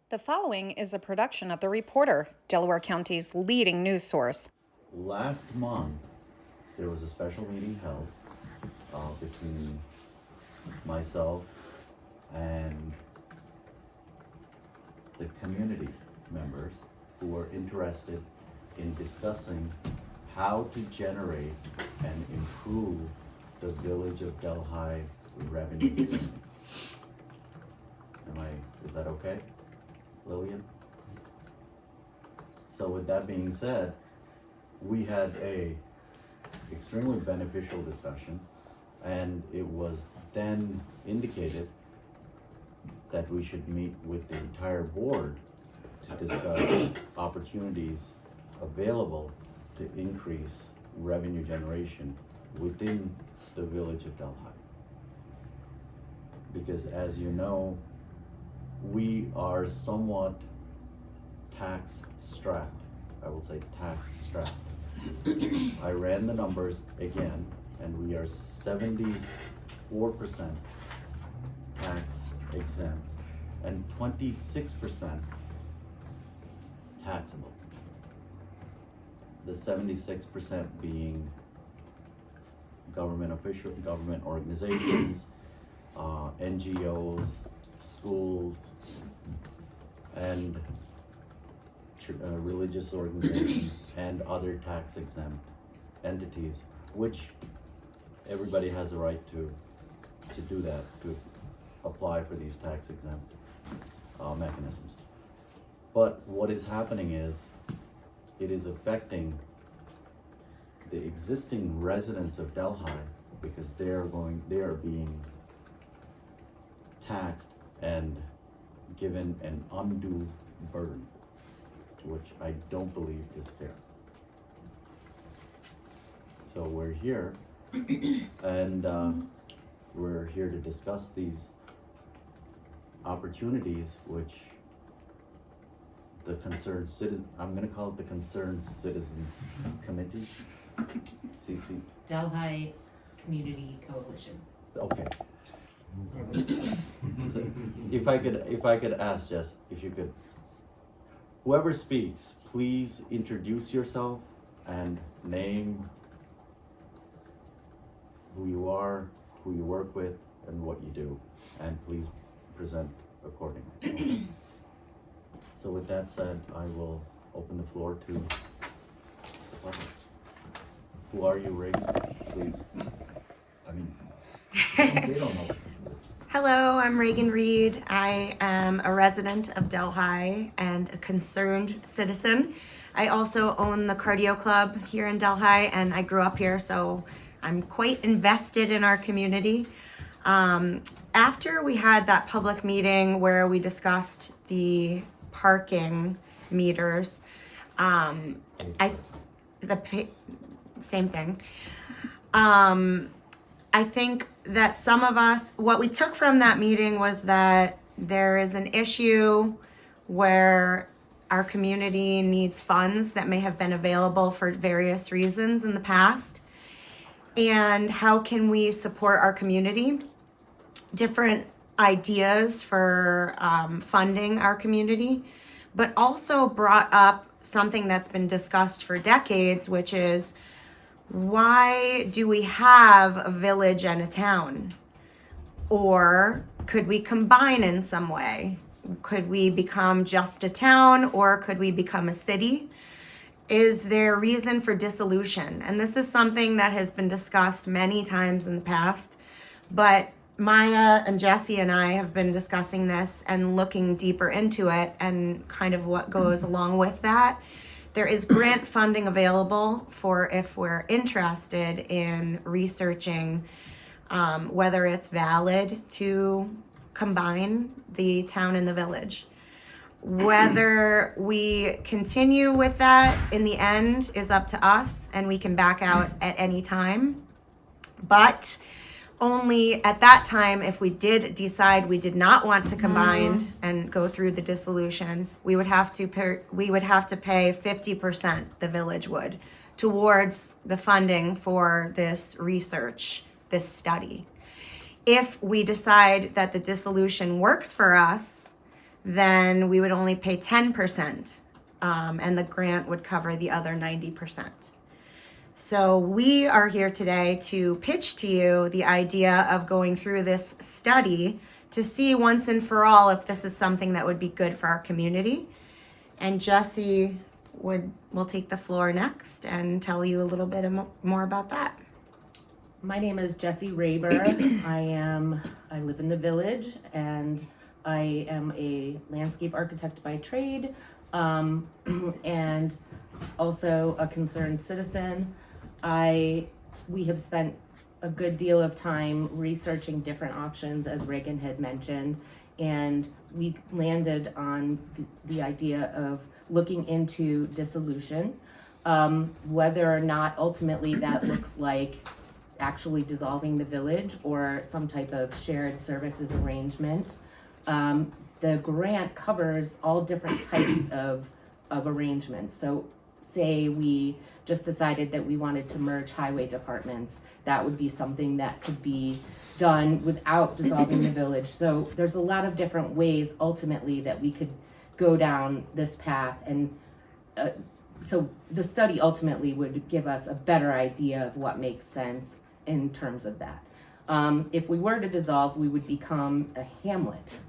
The following is a production of The Reporter, Delaware County's leading news source. Last month, there was a special meeting held between myself and the community members who were interested in discussing how to generate and improve the Village of Delhi revenue streams. Is that okay, Lillian? So with that being said, we had a extremely beneficial discussion, and it was then indicated that we should meet with the entire board to discuss opportunities available to increase revenue generation within the Village of Delhi. Because as you know, we are somewhat tax strapped. I will say tax strapped. I ran the numbers again, and we are 74% tax exempt and 26% taxable. The 76% being government organizations, NGOs, schools, and religious organizations and other tax exempt entities, which everybody has a right to do that, to apply for these tax exempt mechanisms. But what is happening is, it is affecting the existing residents of Delhi because they are being taxed and given an undue burden, which I don't believe is fair. So we're here, and we're here to discuss these opportunities which the Concerned Citizen, I'm gonna call it the Concerned Citizens Committee, CC. Delhi Community Coalition. Okay. So if I could ask, Jess, if you could, whoever speaks, please introduce yourself and name who you are, who you work with, and what you do, and please present accordingly. Okay. So with that said, I will open the floor to the public. Who are you, Ray? Please. I mean, they don't know. Hello, I'm Reagan Reed. I am a resident of Delhi and a concerned citizen. I also own the cardio club here in Delhi, and I grew up here, so I'm quite invested in our community. After we had that public meeting where we discussed the parking meters, same thing. I think that some of us, what we took from that meeting was that there is an issue where our community needs funds that may have been available for various reasons in the past. And how can we support our community? Different ideas for funding our community, but also brought up something that's been discussed for decades, which is, why do we have a village and a town? Or could we combine in some way? Could we become just a town, or could we become a city? Is there reason for dissolution? And this is something that has been discussed many times in the past, but Maya and Jesse and I have been discussing this and looking deeper into it and kind of what goes along with that. There is grant funding available for if we're interested in researching whether it's valid to combine the town and the village. Whether we continue with that in the end is up to us, and we can back out at any time. But only at that time, if we did decide we did not want to combine and go through the dissolution, we would have to pay 50%, the village would, towards the funding for this research, this study. If we decide that the dissolution works for us, then we would only pay 10%, and the grant would cover the other 90%. So we are here today to pitch to you the idea of going through this study to see once and for all if this is something that would be good for our community. And Jesse will take the floor next and tell you a little bit more about that. My name is Jessie Raber. I live in the village, and I am a landscape architect by trade, and also a concerned citizen. We have spent a good deal of time researching different options, as Reagan had mentioned, and we landed on the idea of looking into dissolution, whether or not ultimately that looks like actually dissolving the village or some type of shared services arrangement. The grant covers all different types of arrangements. So say we just decided that we wanted to merge highway departments, that would be something that could be done without dissolving the village. So there's a lot of different ways ultimately that we could go down this path, and so the study ultimately would give us a better idea of what makes sense in terms of that. If we were to dissolve, we would become a hamlet.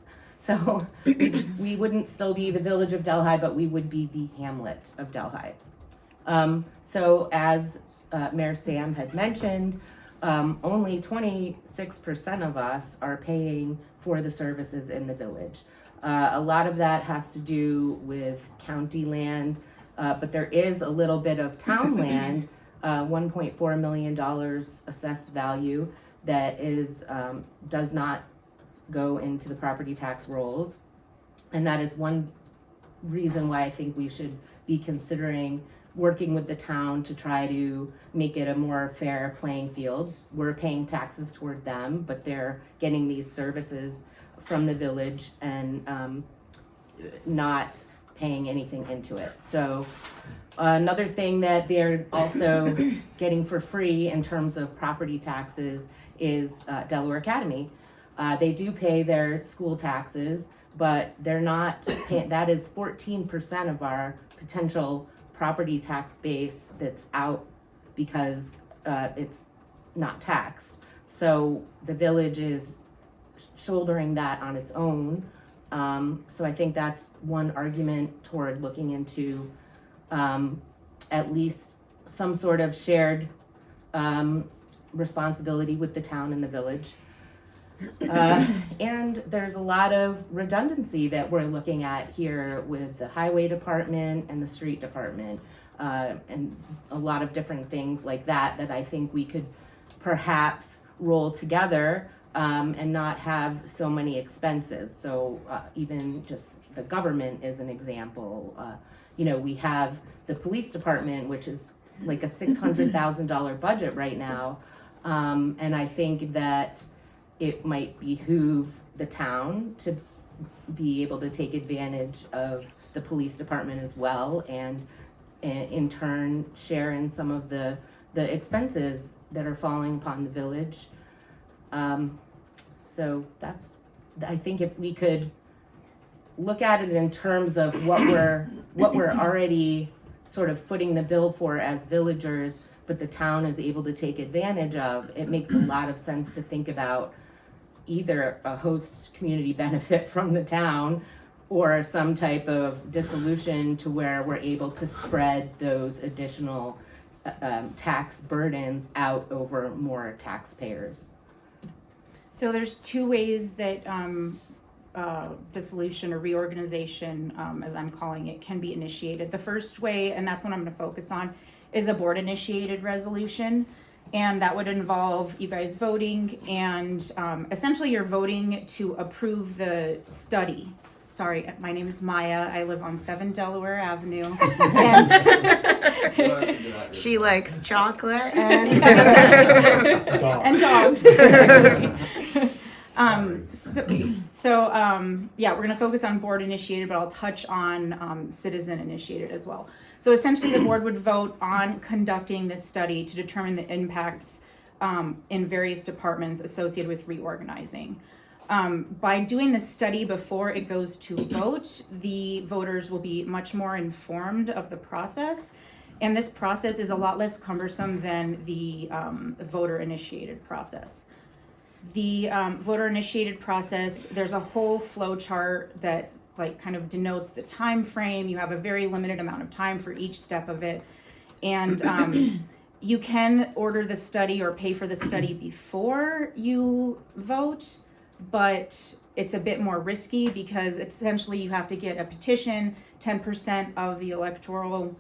So we wouldn't still be the village of Delhi, but we would be the hamlet of Delhi. So as Mayor Sam had mentioned, only 26% of us are paying for the services in the village. A lot of that has to do with county land, but there is a little bit of town land, $1.4 million assessed value that is does not go into the property tax rolls. And that is one reason why I think we should be considering working with the town to try to make it a more fair playing field. We're paying taxes toward them, but they're getting these services from the village and not paying anything into it. So another thing that they're also getting for free in terms of property taxes is Delaware Academy. They do pay their school taxes, but they're not paying. That is 14% of our potential property tax base that's out because it's not taxed. So the village is shouldering that on its own. So I think that's one argument toward looking into at least some sort of shared responsibility with the town and the village. And there's a lot of redundancy that we're looking at here with the highway department and the street department, and a lot of different things like that I think we could perhaps roll together and not have so many expenses. So even just the government is an example. We have the police department, which is like a $600,000 budget right now, and I think that it might behoove the town to be able to take advantage of the police department as well, and in turn share in some of the expenses that are falling upon the village. So that's, I think if we could look at it in terms of what we're already sort of footing the bill for as villagers, but the town is able to take advantage of, it makes a lot of sense to think about either a host community benefit from the town or some type of dissolution to where we're able to spread those additional tax burdens out over more taxpayers. So there's two ways that dissolution or reorganization, as I'm calling it, can be initiated. The first way, and that's what I'm going to focus on, is a board-initiated resolution. And that would involve you guys voting, and essentially you're voting to approve the study. Sorry, my name is Maya. I live on 7 Delaware Avenue. And She likes chocolate and and dogs. Yeah, we're going to focus on board initiated, but I'll touch on citizen initiated as well. So essentially the board would vote on conducting this study to determine the impacts in various departments associated with reorganizing. By doing the study before it goes to vote, the voters will be much more informed of the process. And this process is a lot less cumbersome than the voter-initiated process. The voter-initiated process, there's a whole flow chart that like kind of denotes the time frame. You have a very limited amount of time for each step of it. And you can order the study or pay for the study before you vote, but it's a bit more risky because essentially you have to get a petition. 10% of the electoral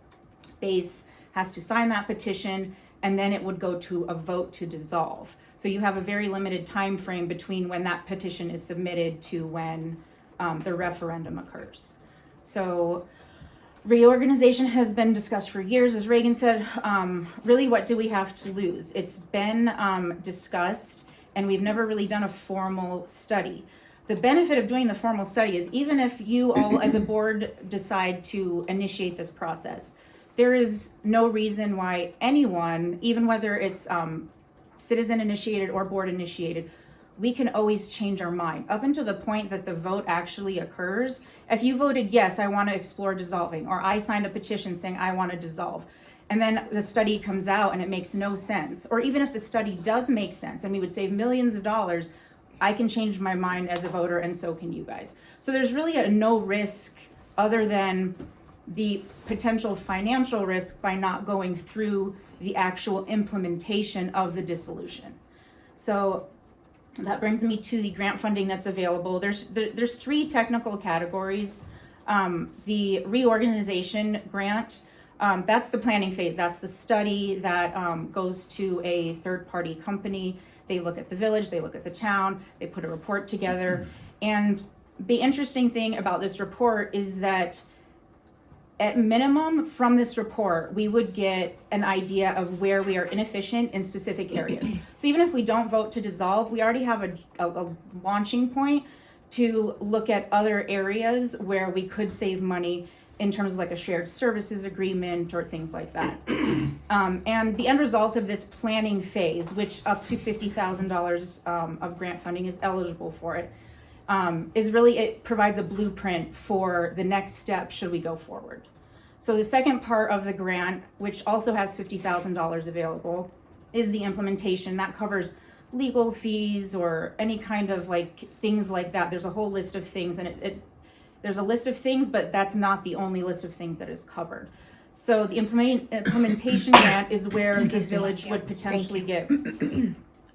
base has to sign that petition, and then it would go to a vote to dissolve. So you have a very limited time frame between when that petition is submitted to when the referendum occurs. So reorganization has been discussed for years, as Reagan said. Really, what do we have to lose? It's been discussed, and we've never really done a formal study. The benefit of doing the formal study is even if you all as a board decide to initiate this process, there is no reason why anyone, even whether it's citizen initiated or board initiated, we can always change our mind up until the point that the vote actually occurs. If you voted yes, I want to explore dissolving, or I signed a petition saying I want to dissolve, and then the study comes out and it makes no sense, or even if the study does make sense and we would save millions of dollars, I can change my mind as a voter, and so can you guys. So there's really a no risk other than the potential financial risk by not going through the actual implementation of the dissolution. So that brings me to the grant funding that's available. There's three technical categories. The reorganization grant, that's the planning phase. That's the study that goes to a third-party company. They look at the village, they look at the town, they put a report together. And the interesting thing about this report is that at minimum from this report, we would get an idea of where we are inefficient in specific areas. So even if we don't vote to dissolve, we already have a launching point to look at other areas where we could save money in terms of like a shared services agreement or things like that. And the end result of this planning phase, which up to $50,000 of grant funding is eligible for it, is really, it provides a blueprint for the next step should we go forward. So the second part of the grant, which also has $50,000 available, is the implementation. That covers legal fees or any kind of like things like that. There's a whole list of things, and there's a list of things, but that's not the only list of things that is covered. So the implementation grant is where the village would potentially get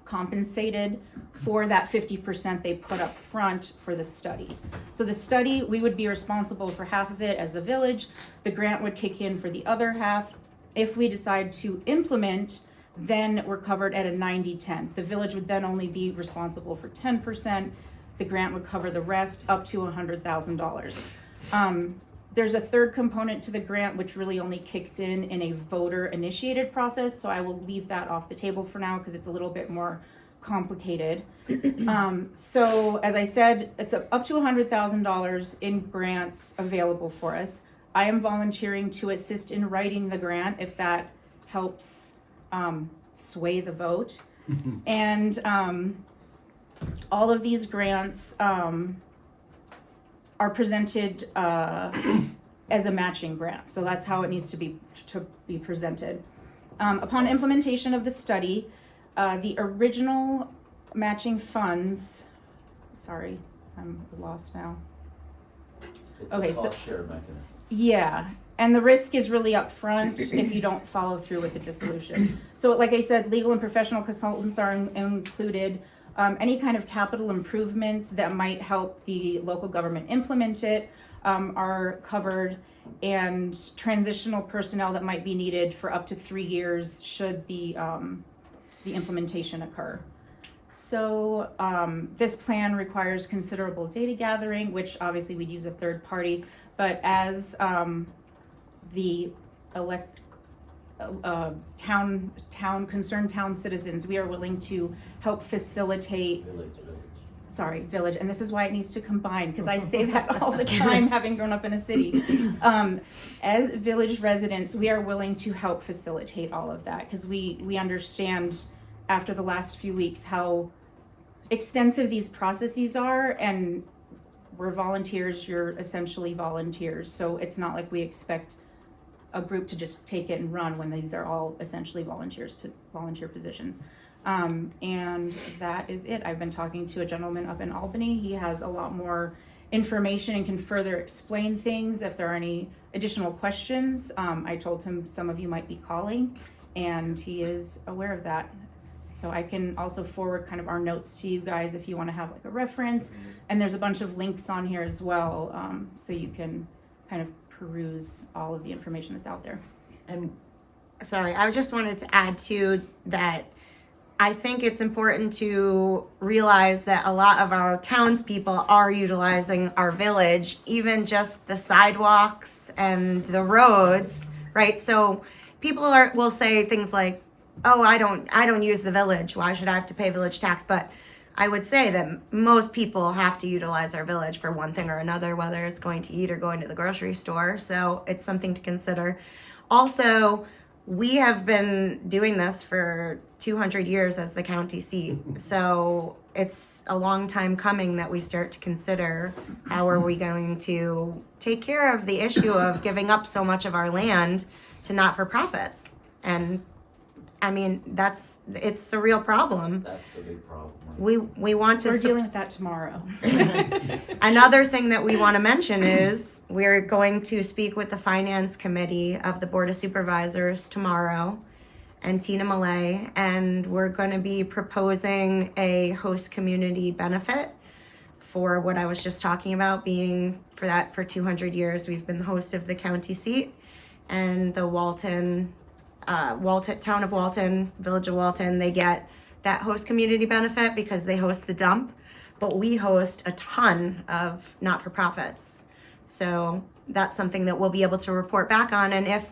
compensated for that 50% they put up front for the study. So the study, we would be responsible for half of it as a village. The grant would kick in for the other half. If we decide to implement, then we're covered at a 90-10. The village would then only be responsible for 10%. The grant would cover the rest up to $100,000. There's a third component to the grant, which really only kicks in a voter-initiated process. So I will leave that off the table for now because it's a little bit more complicated. So as I said, it's up to $100,000 in grants available for us. I am volunteering to assist in writing the grant if that helps sway the vote. And all of these grants are presented as a matching grant. So that's how it needs to be presented. Upon implementation of the study, the original matching funds, sorry, I'm lost now. It's Okay, a so- cost share mechanism. Yeah, and the risk is really upfront if you don't follow through with the dissolution. So like I said, legal and professional consultants are included. Any kind of capital improvements that might help the local government implement it are covered, and transitional personnel that might be needed for up to 3 years should the implementation occur. So this plan requires considerable data gathering, which obviously we'd use a third party, but as the concerned town citizens, we are willing to help facilitate village, and this is why it needs to combine, because I say that all the time having grown up in a city. As village residents, we are willing to help facilitate all of that, because we understand after the last few weeks how extensive these processes are, and we're volunteers, you're essentially volunteers, so it's not like we expect a group to just take it and run when these are all essentially volunteer positions. And that is it. I've been talking to a gentleman up in Albany. He has a lot more information and can further explain things if there are any additional questions. I told him some of you might be calling, and he is aware of that. So I can also forward kind of our notes to you guys if you want to have like a reference. And there's a bunch of links on here as well, so you can kind of peruse all of the information that's out there. And Sorry, I just wanted to add to that. I think it's important to realize that a lot of our townspeople are utilizing our village, even just the sidewalks and the roads, right? So people will say things like, "Oh, I don't use the village. Why should I have to pay village tax?" But I would say that most people have to utilize our village for one thing or another, whether it's going to eat or going to the grocery store. So it's something to consider. Also, we have been doing this for 200 years as the county seat. So it's a long time coming that we start to consider how are we going to take care of the issue of giving up so much of our land to not-for-profits. And I mean, it's a real problem. That's the big problem. We want to We're dealing with that tomorrow. Another thing that we want to mention is we're going to speak with the finance committee of the Board of Supervisors tomorrow, and Tina Malay, and we're going to be proposing a host community benefit for what I was just talking about, being for 200 years we've been the host of the county seat, and the town of Walton, village of Walton, they get that host community benefit because they host the dump, but we host a ton of not-for-profits. So that's something that we'll be able to report back on, and if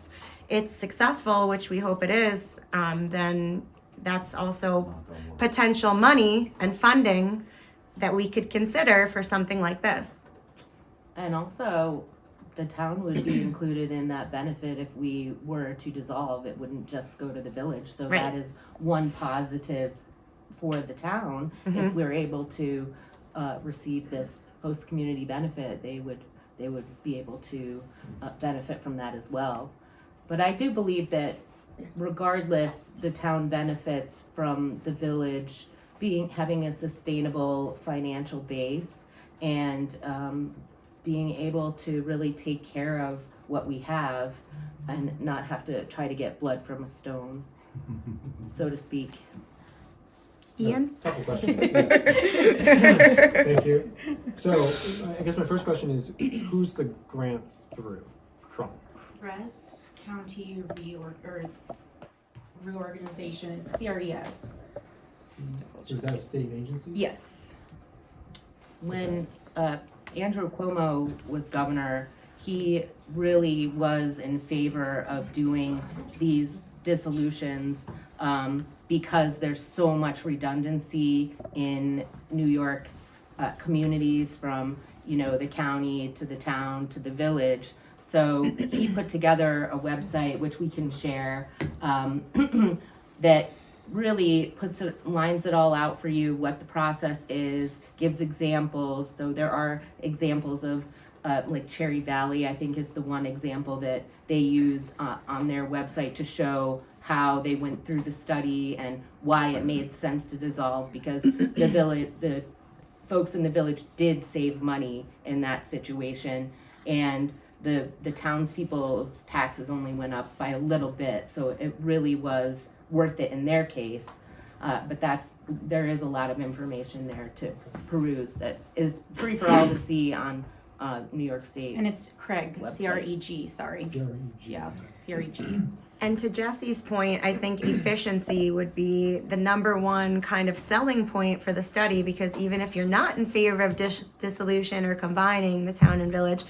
it's successful, which we hope it is, then that's also potential money and funding that we could consider for something like this. And also, the town would be included in that benefit if we were to dissolve. It wouldn't just go to the village. So Right. that is one positive for the town. Mm-hmm. If we're able to receive this host community benefit, they would be able to benefit from that as well. But I do believe that regardless, the town benefits from the village having a sustainable financial base and being able to really take care of what we have and not have to try to get blood from a stone, so to speak. Ian? Couple questions. Thank you. So, I guess my first question is, who's the grant through from? Press County Reorganization, it's CRES. So is that a state agency? Yes. When Andrew Cuomo was governor, he really was in favor of doing these dissolutions because there's so much redundancy in New York communities, from the county to the town to the village. So he put together a website which we can share that really lines it all out for you, what the process is, gives examples. So there are examples of like Cherry Valley, I think, is the one example that they use on their website to show how they went through the study and why it made sense to dissolve, because the folks in the village did save money in that situation, and the townspeople's taxes only went up by a little bit, so it really was worth it in their case. But there is a lot of information there to peruse that is free for all to see on New York State. And it's Craig, Website. C-R-E-G, sorry. Yeah, C-R-E-G. And to Jesse's point, I think efficiency would be the number one kind of selling point for the study, because even if you're not in favor of dissolution or combining the town and village,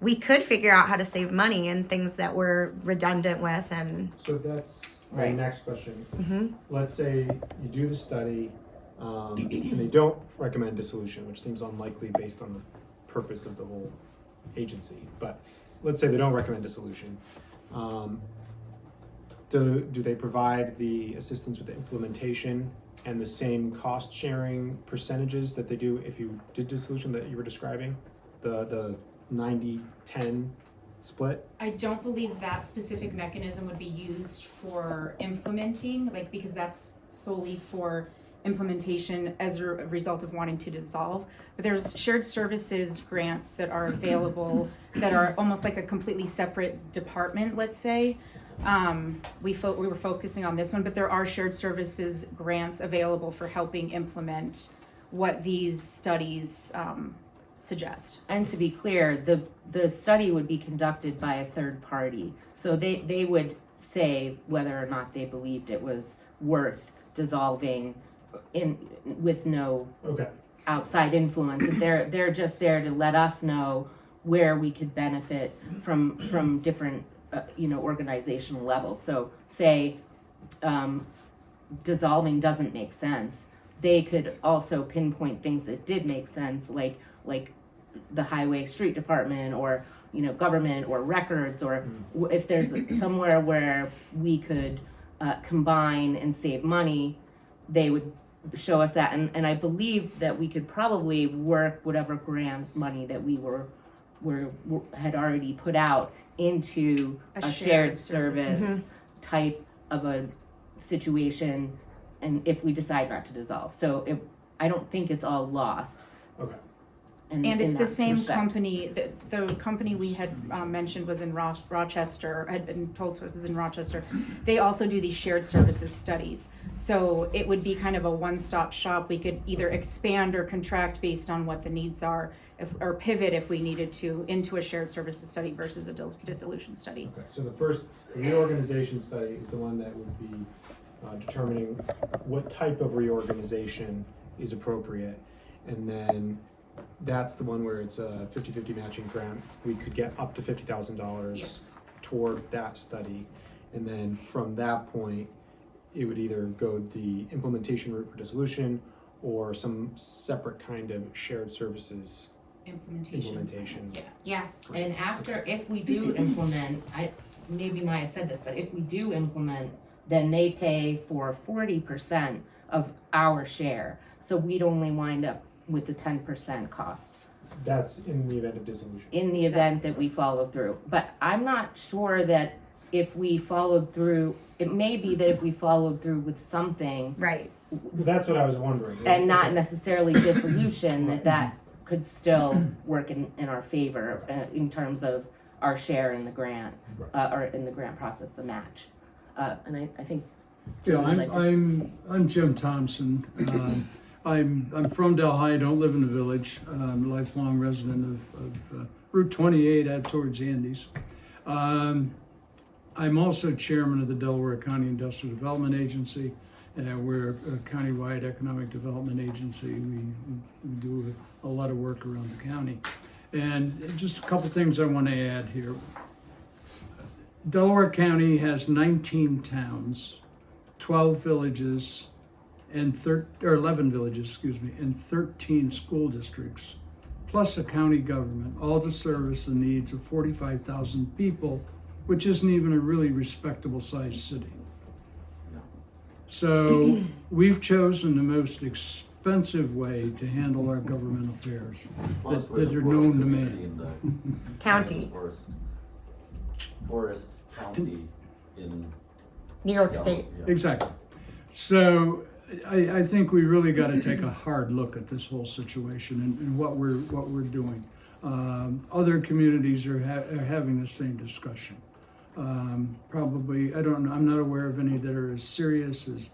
we could figure out how to save money and things that we're redundant with. And So that's my Right. next question. Mhm. Let's say you do the study, and they don't recommend dissolution, which seems unlikely based on the purpose of the whole agency. But let's say they don't recommend dissolution. Do they provide the assistance with the implementation and the same cost sharing percentages that they do if you did dissolution that you were describing? The 90-10 split? I don't believe that specific mechanism would be used for implementing, like, because that's solely for implementation as a result of wanting to dissolve. But there's shared services grants that are available that are almost like a completely separate department, let's say. We were focusing on this one, but there are shared services grants available for helping implement what these studies suggest. And to be clear, the study would be conducted by a third party. So they would say whether or not they believed it was worth dissolving with no Okay. outside influence. And they're just there to let us know where we could benefit from different organizational levels. So say dissolving doesn't make sense, they could also pinpoint things that did make sense, like the highway street department, or government, or records, or if there's somewhere where we could combine and save money, they would show us that. And I believe that we could probably work whatever grant money that we had already put out into a shared service type of a situation, and if we decide not to dissolve. So I don't think it's all lost. Okay. And it's in the that same respect. company, the company we had mentioned was in Rochester, had been told to us is in Rochester. They also do these shared services studies. So it would be kind of a one-stop shop. We could either expand or contract based on what the needs are, or pivot if we needed to into a shared services study versus a dissolution study. Okay, so the first reorganization study is the one that would be determining what type of reorganization is appropriate. And then that's the one where it's a 50-50 matching grant. We could get up to $50,000 Yes. toward that study. And then from that point, it would either go the implementation route for dissolution or some separate kind of shared services implementation. Yeah. Yes, and if we do implement, maybe Maya said this, but if we do implement, then they pay for 40% of our share. So we'd only wind up with the 10% cost That's in the event of dissolution. in the event that we follow through. But I'm not sure that if we followed through, it may be that if we followed through with something Right. That's what I was wondering. and not necessarily dissolution, that could still work in our favor in terms of our share in the grant, or in the grant process, the match. And I think. Yeah, Would like to- I'm Jim Thompson. I'm from Delhi, don't live in the village. I'm a lifelong resident of Route 28 out towards Andes. I'm also chairman of the Delaware County Industrial Development Agency. We're a countywide economic development agency. We do a lot of work around the county. And just a couple things I want to add here. Delaware County has 19 towns, 12 villages, and 11 villages, and 13 school districts, plus a county government, all to service the needs of 45,000 people, which isn't even a really respectable sized city. Yeah. So we've chosen the most expensive way to handle our government affairs Plus, that we're the are poorest known to community man. in the County. Poorest county in New York yeah, State. yeah. Exactly. So I think we really got to take a hard look at this whole situation and what we're doing. Other communities are having the same discussion. Probably, I don't know, I'm not aware of any that are as serious as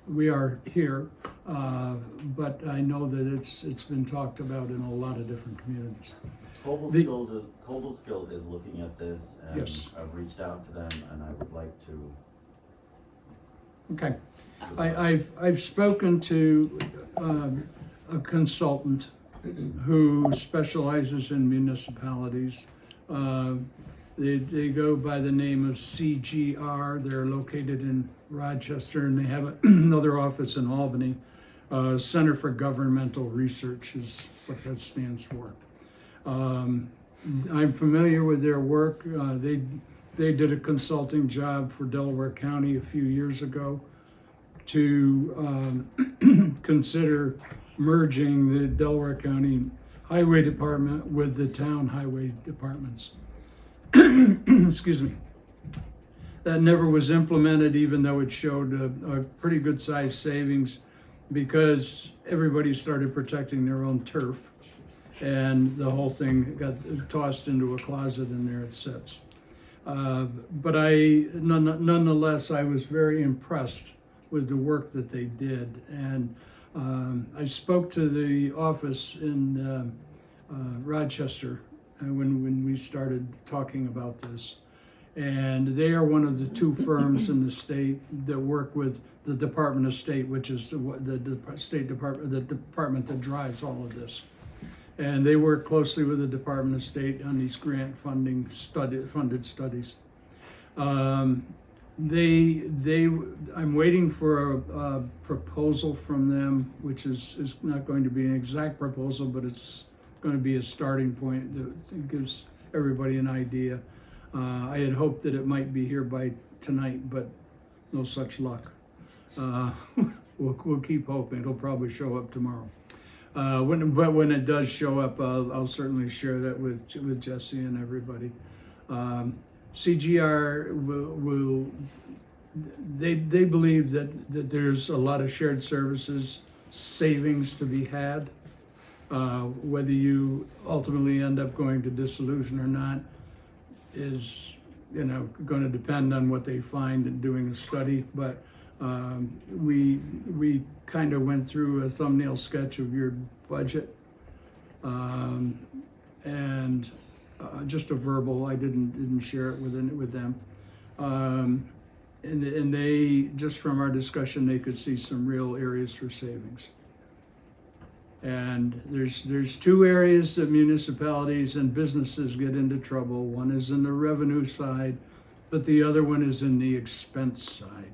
we are here, but I know that it's been talked about in a lot of different communities. Cobleskill is looking at this, and Yes. I've reached out to them, and I would like to. Okay. I've spoken to a consultant who specializes in municipalities. They go by the name of CGR. They're located in Rochester, and they have another office in Albany. Center for Governmental Research is what that stands for. I'm familiar with their work. They did a consulting job for Delaware County a few years ago. to consider merging the Delaware County Highway Department with the town highway departments. Excuse me. That never was implemented, even though it showed a pretty good sized savings, because everybody started protecting their own turf, and the whole thing got tossed into a closet, and there it sits. But nonetheless, I was very impressed with the work that they did, and I spoke to the office in Rochester when we started talking about this. And they are one of the two firms in the state that work with the Department of State, which is the State Department, the department that drives all of this. And they work closely with the Department of State on these grant funded studies. I'm waiting for a proposal from them, which is not going to be an exact proposal, but it's going to be a starting point that gives everybody an idea. I had hoped that it might be here by tonight, but no such luck. We'll keep hoping. It'll probably show up tomorrow. But when it does show up, I'll certainly share that with Jesse and everybody. CGR they believe that there's a lot of shared services savings to be had. Whether you ultimately end up going to dissolution or not is, going to depend on what they find in doing a study. But we kind of went through a thumbnail sketch of your budget, and just a verbal. I didn't share it with them, and they, just from our discussion, they could see some real areas for savings. And there's two areas that municipalities and businesses get into trouble. One is in the revenue side, but the other one is in the expense side.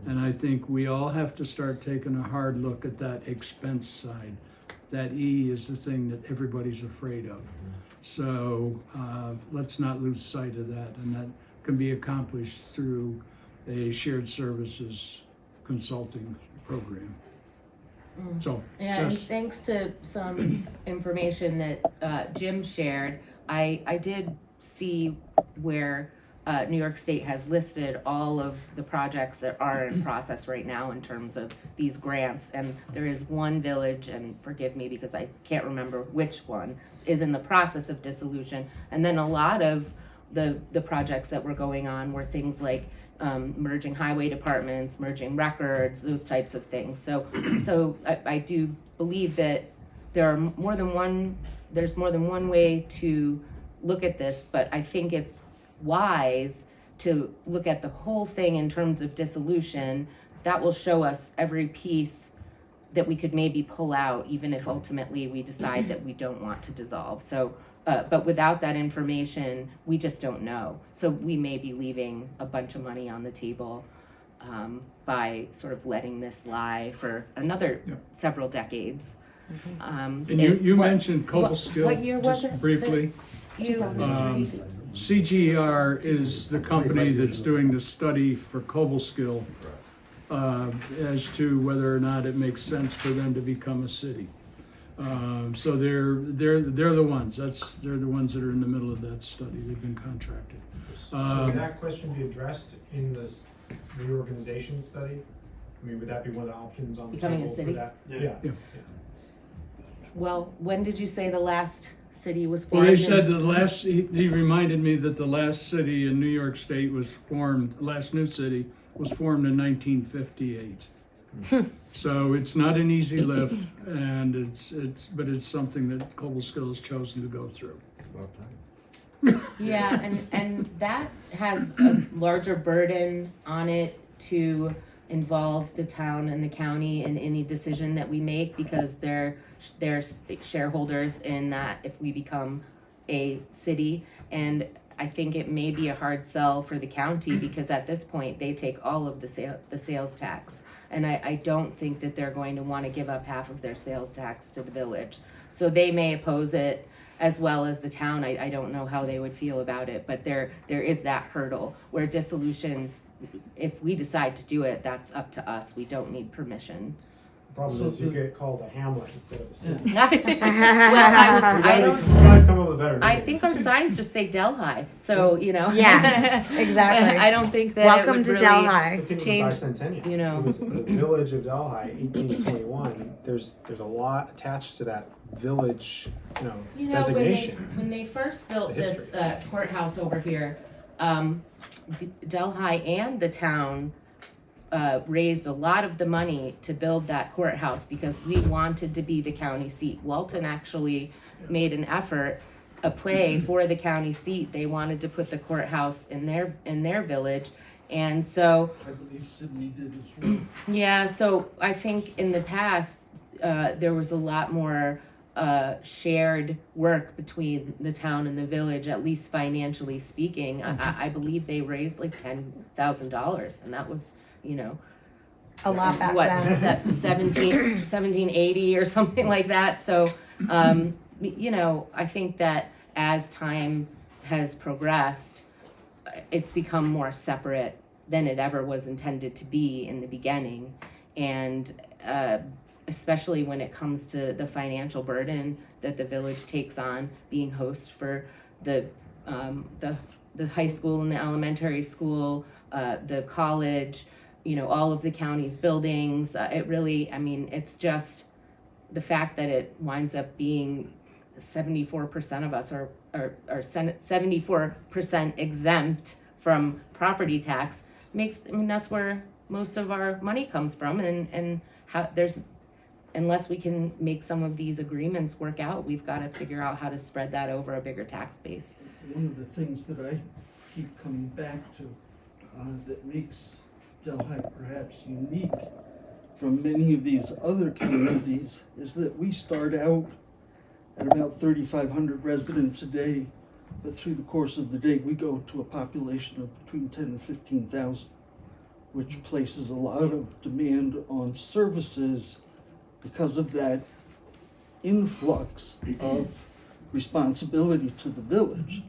And I think we all have to start taking a hard look at that expense side. That E is the thing that everybody's afraid of. So let's not lose sight of that. And that can be accomplished through a shared services consulting program. So, Yeah, and thanks to some information that Jim shared, I did see where New York State has listed all of the projects that are in process right now in terms of these grants. And there is one village, and forgive me because I can't remember which one, is in the process of dissolution. And then a lot of the projects that were going on were things like merging highway departments, merging records, those types of things. So I do believe that there's more than one way to look at this, but I think it's wise to look at the whole thing in terms of dissolution. That will show us every piece that we could maybe pull out, even if ultimately we decide that we don't want to dissolve. So but without that information, we just don't know. So we may be leaving a bunch of money on the table by sort of letting this lie for another several decades. and you mentioned Cobleskill, what year was just it? briefly. CGR is the company that's doing the study for Cobleskill as to whether or not it makes sense for them to become a city. So they're the ones. They're the ones that are in the middle of that study. They've been contracted. So would that question be addressed in this reorganization study? I mean, would that be one of the options on the Becoming a table city? for that? Yeah. Well, when did you say the last city was Well, formed? they said the last. He reminded me that the last city in New York State was formed. Last new city was formed in 1958. So it's not an easy lift, and but it's something that Cobleskill has chosen to go through. Yeah, and that has a larger burden on it to involve the town and the county in any decision that we make, because they're shareholders in that if we become a city. And I think it may be a hard sell for the county, because at this point they take all of the sales tax, and I don't think that they're going to want to give up half of their sales tax to the village. So they may oppose it, as well as the town. I don't know how they would feel about it, but there is that hurdle where dissolution if we decide to do it, that's up to us. We don't need permission. The problem is you get called a hamlet instead of a city. Well, I We don't. gotta come up with a better name. I think our signs just say Delhi, so you know. Yeah, exactly. I don't think that it Welcome would to really, Delhi. The thing with change, the bicentennial, you know. it was the village of Delhi, 1821. There's a lot attached to that village, designation. When they first built The this history. courthouse over here, Delhi and the town raised a lot of the money to build that courthouse because we wanted to be the county seat. Walton actually made an effort, a play for the county seat. They wanted to put the courthouse in their village, and so I believe Sydney did as well. yeah. So I think in the past there was a lot more shared work between the town and the village, at least financially speaking. I believe they raised like $10,000, and that was, A lot back what, then. 1780 or something like that. So, I think that as time has progressed, it's become more separate than it ever was intended to be in the beginning. And especially when it comes to the financial burden that the village takes on being host for the high school and the elementary school, the college, all of the county's buildings. It really, it's just the fact that it winds up being 74% of us are 74% exempt from property tax makes, that's where most of our money comes from, and how unless we can make some of these agreements work out, we've got to figure out how to spread that over a bigger tax base. One of the things that I keep coming back to that makes Delhi perhaps unique from many of these other communities is that we start out at about 3,500 residents a day, but through the course of the day, we go to a population of between 10 and 15,000, which places a lot of demand on services because of that influx of responsibility to the village.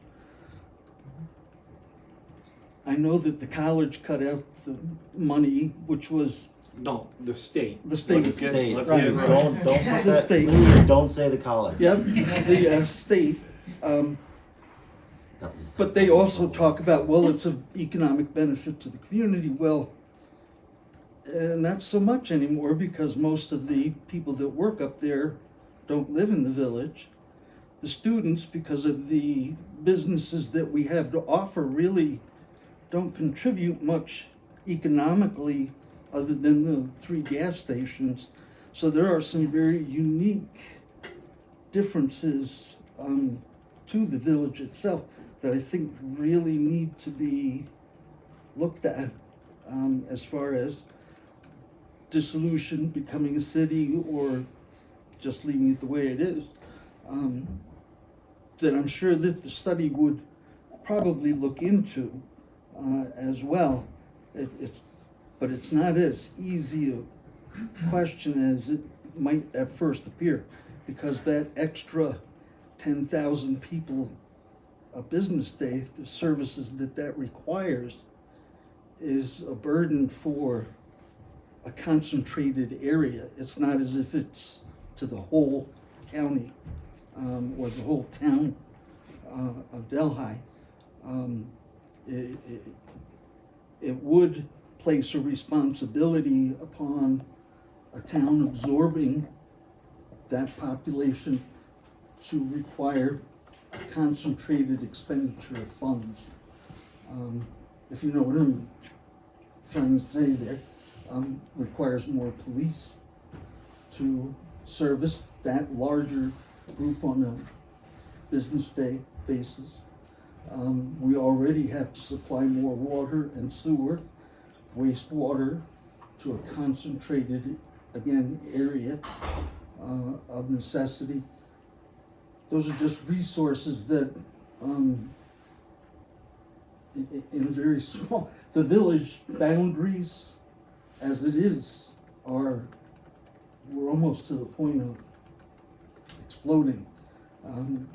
I know that the college cut out the money, which was No, the state. the state. The state, let's get it please, right. don't put The that, state. please don't say the college. Yep, the state. That was- But they also talk about, well, it's of economic benefit to the community. Well, not so much anymore because most of the people that work up there don't live in the village. The students, because of the businesses that we have to offer, really don't contribute much economically other than the 3 gas stations. So there are some very unique differences to the village itself that I think really need to be looked at as far as dissolution, becoming a city, or just leaving it the way it is. That I'm sure that the study would probably look into as well. But it's not as easy a question as it might at first appear, because that extra 10,000 people a business day, the services that requires is a burden for a concentrated area. It's not as if it's to the whole county or the whole town of Delhi. It would place a responsibility upon a town absorbing that population to require concentrated expenditure of funds. If you know what I'm trying to say there, requires more police to service that larger group on a business day basis. We already have to supply more water and sewer, wastewater to a concentrated, again, area of necessity. Those are just resources that, in a very small, the village boundaries as it is we're almost to the point of exploding.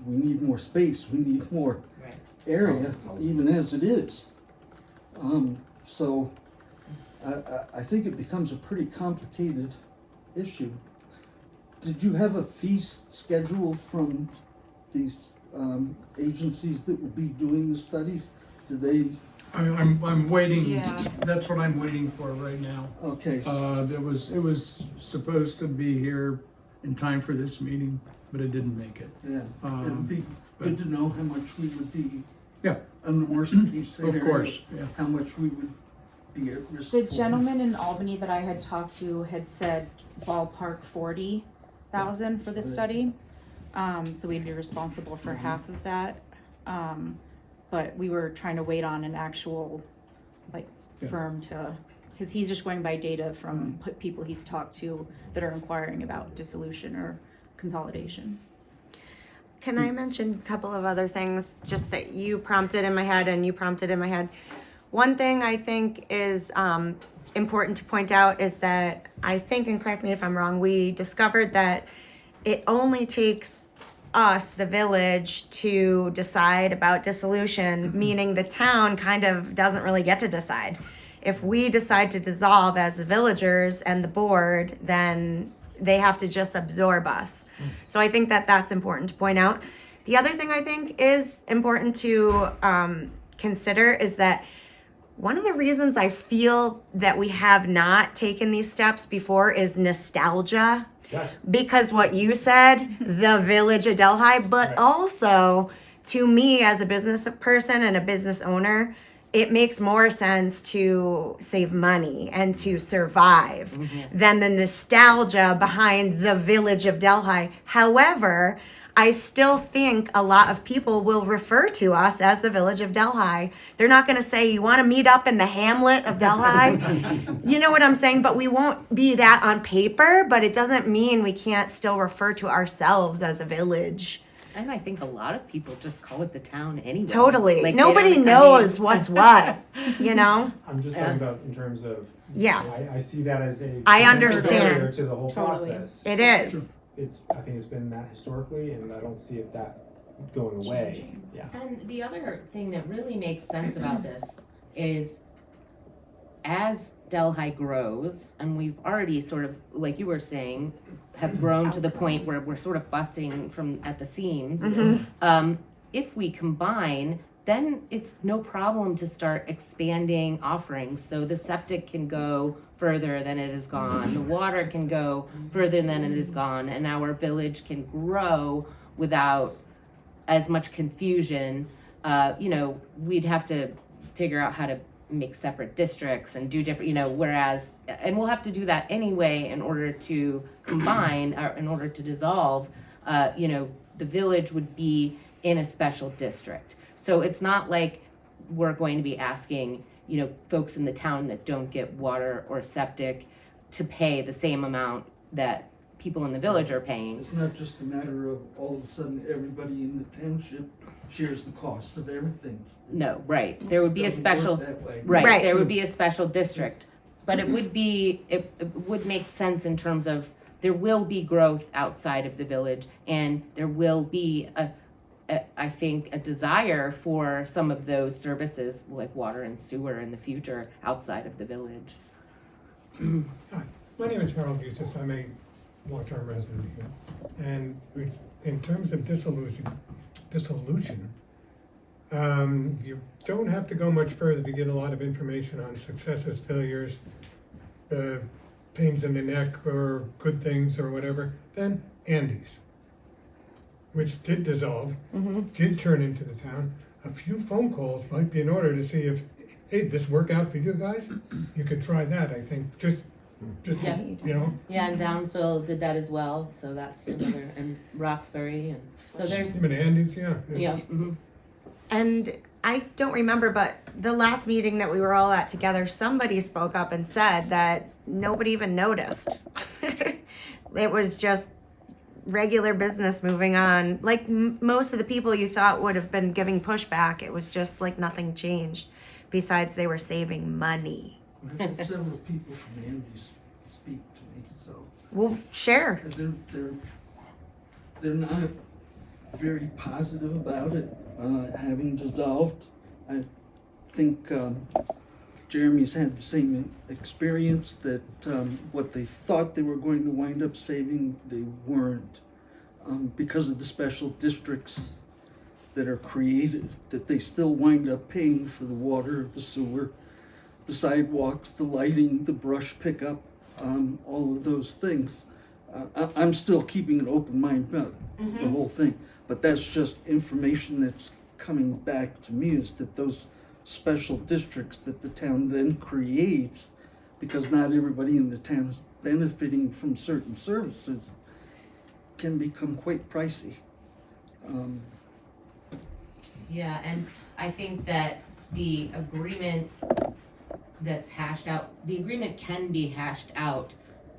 We need more space, we need more Right. area, even as it is. So I think it becomes a pretty complicated issue. Did you have a fee schedule from these agencies that would be doing the studies? Did they, I'm waiting, Yeah. that's what I'm waiting for right now. okay, It was supposed to be here in time for this meeting, but it didn't make it. yeah. It'd be but- good to know how much we would be, Yeah, in the worst case scenario. of course, yeah. How much we would be at risk The for. gentleman in Albany that I had talked to had said ballpark 40,000 for the study. So we'd be responsible for half of that. But we were trying to wait on an actual like Yeah. firm to, because he's just going by data from people he's talked to that are inquiring about dissolution or consolidation. Can I mention a couple of other things just that you prompted in my head and you prompted in my head? One thing I think is important to point out is that I think, and correct me if I'm wrong, we discovered that it only takes us, the village, to decide about dissolution, meaning the town kind of doesn't really get to decide. If we decide to dissolve as the villagers and the board, then they have to just absorb us. So I think that that's important to point out. The other thing I think is important to consider is that one of the reasons I feel that we have not taken these steps before is nostalgia. Because what you said, the village of Delhi, but also to me as a business person and a business owner, it makes more sense to save money and to survive than the nostalgia behind the village of Delhi. However, I still think a lot of people will refer to us as the village of Delhi. They're not going to say, you want to meet up in the hamlet of Delhi? You know what I'm saying? But we won't be that on paper, but it doesn't mean we can't still refer to ourselves as a village. And I think a lot of people just call it the town anyway. Totally. Like, they Nobody don't- I knows mean- what's what, you know? I'm just talking about in terms of. Yes. I see that as a. I potential understand. barrier to the whole Totally. process. It is. I think it's been that historically, and I don't see it that going away. Yeah. And the other thing that really makes sense about this is as Delhi grows, and we've already sort of, like you were saying, have grown to the point where we're sort of busting from at the seams. If we combine, then it's no problem to start expanding offerings. So the septic can go further than it has gone, the water can go further than it has gone, and our village can grow without as much confusion. We'd have to figure out how to make separate districts and do different, whereas, and we'll have to do that anyway in order to combine, or in order to dissolve, the village would be in a special district. So it's not like we're going to be asking, folks in the town that don't get water or septic to pay the same amount that people in the village are paying. It's not just a matter of all of a sudden everybody in the township shares the cost of everything. No, right, there would be a Doesn't work special, that way. right, there would be a special district. But it would make sense in terms of, there will be growth outside of the village, and there will be I think a desire for some of those services like water and sewer in the future outside of the village. Hi, my name is Harold Eustace. I'm a long-term resident here. And in terms of dissolution, you don't have to go much further to get a lot of information on successes, failures, pains in the neck, or good things, or whatever, than Andes, which did dissolve, did turn into the town. A few phone calls might be in order to see if, hey, this work out for you guys? You could try that, I think, just, Yeah. Yeah, and Downsville did that as well, so that's another, and Roxbury, and so there's, Even Andes, yeah. yeah. And I don't remember, but the last meeting that we were all at together, somebody spoke up and said that nobody even noticed. It was just regular business moving on. Like most of the people you thought would have been giving pushback, it was just like nothing changed. Besides, they were saving money. I've had several people from Andes speak to me, so Well, share. they're not very positive about it having dissolved. I think Jeremy's had the same experience, that what they thought they were going to wind up saving, they weren't. Because of the special districts that are created, that they still wind up paying for the water, the sewer, the sidewalks, the lighting, the brush pickup, all of those things. I'm still keeping an open mind about the whole thing, but that's just information that's coming back to me, is that those special districts that the town then creates, because not everybody in the town is benefiting from certain services, can become quite pricey. Yeah, and I think that the agreement that's hashed out, the agreement can be hashed out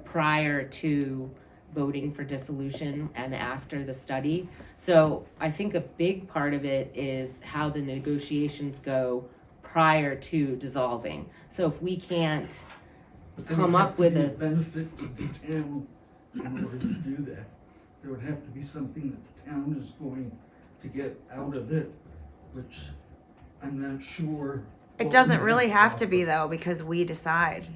prior to voting for dissolution and after the study. So I think a big part of it is how the negotiations go prior to dissolving. So if we can't But there come would have up to with be a, benefit to the town in order to do that. There would have to be something that the town is going to get out of it, which I'm not sure. It what doesn't we really have to offer. be though, because we decide.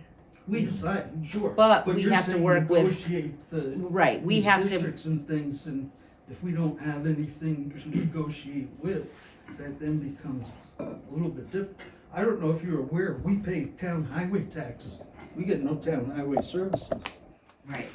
We decide, sure. But we you're have to saying work with- negotiate the right, we these have to, districts and things, and if we don't have anything to negotiate with, that then becomes a little bit different. I don't know if you're aware, we pay town highway taxes. We get no town highway services. right.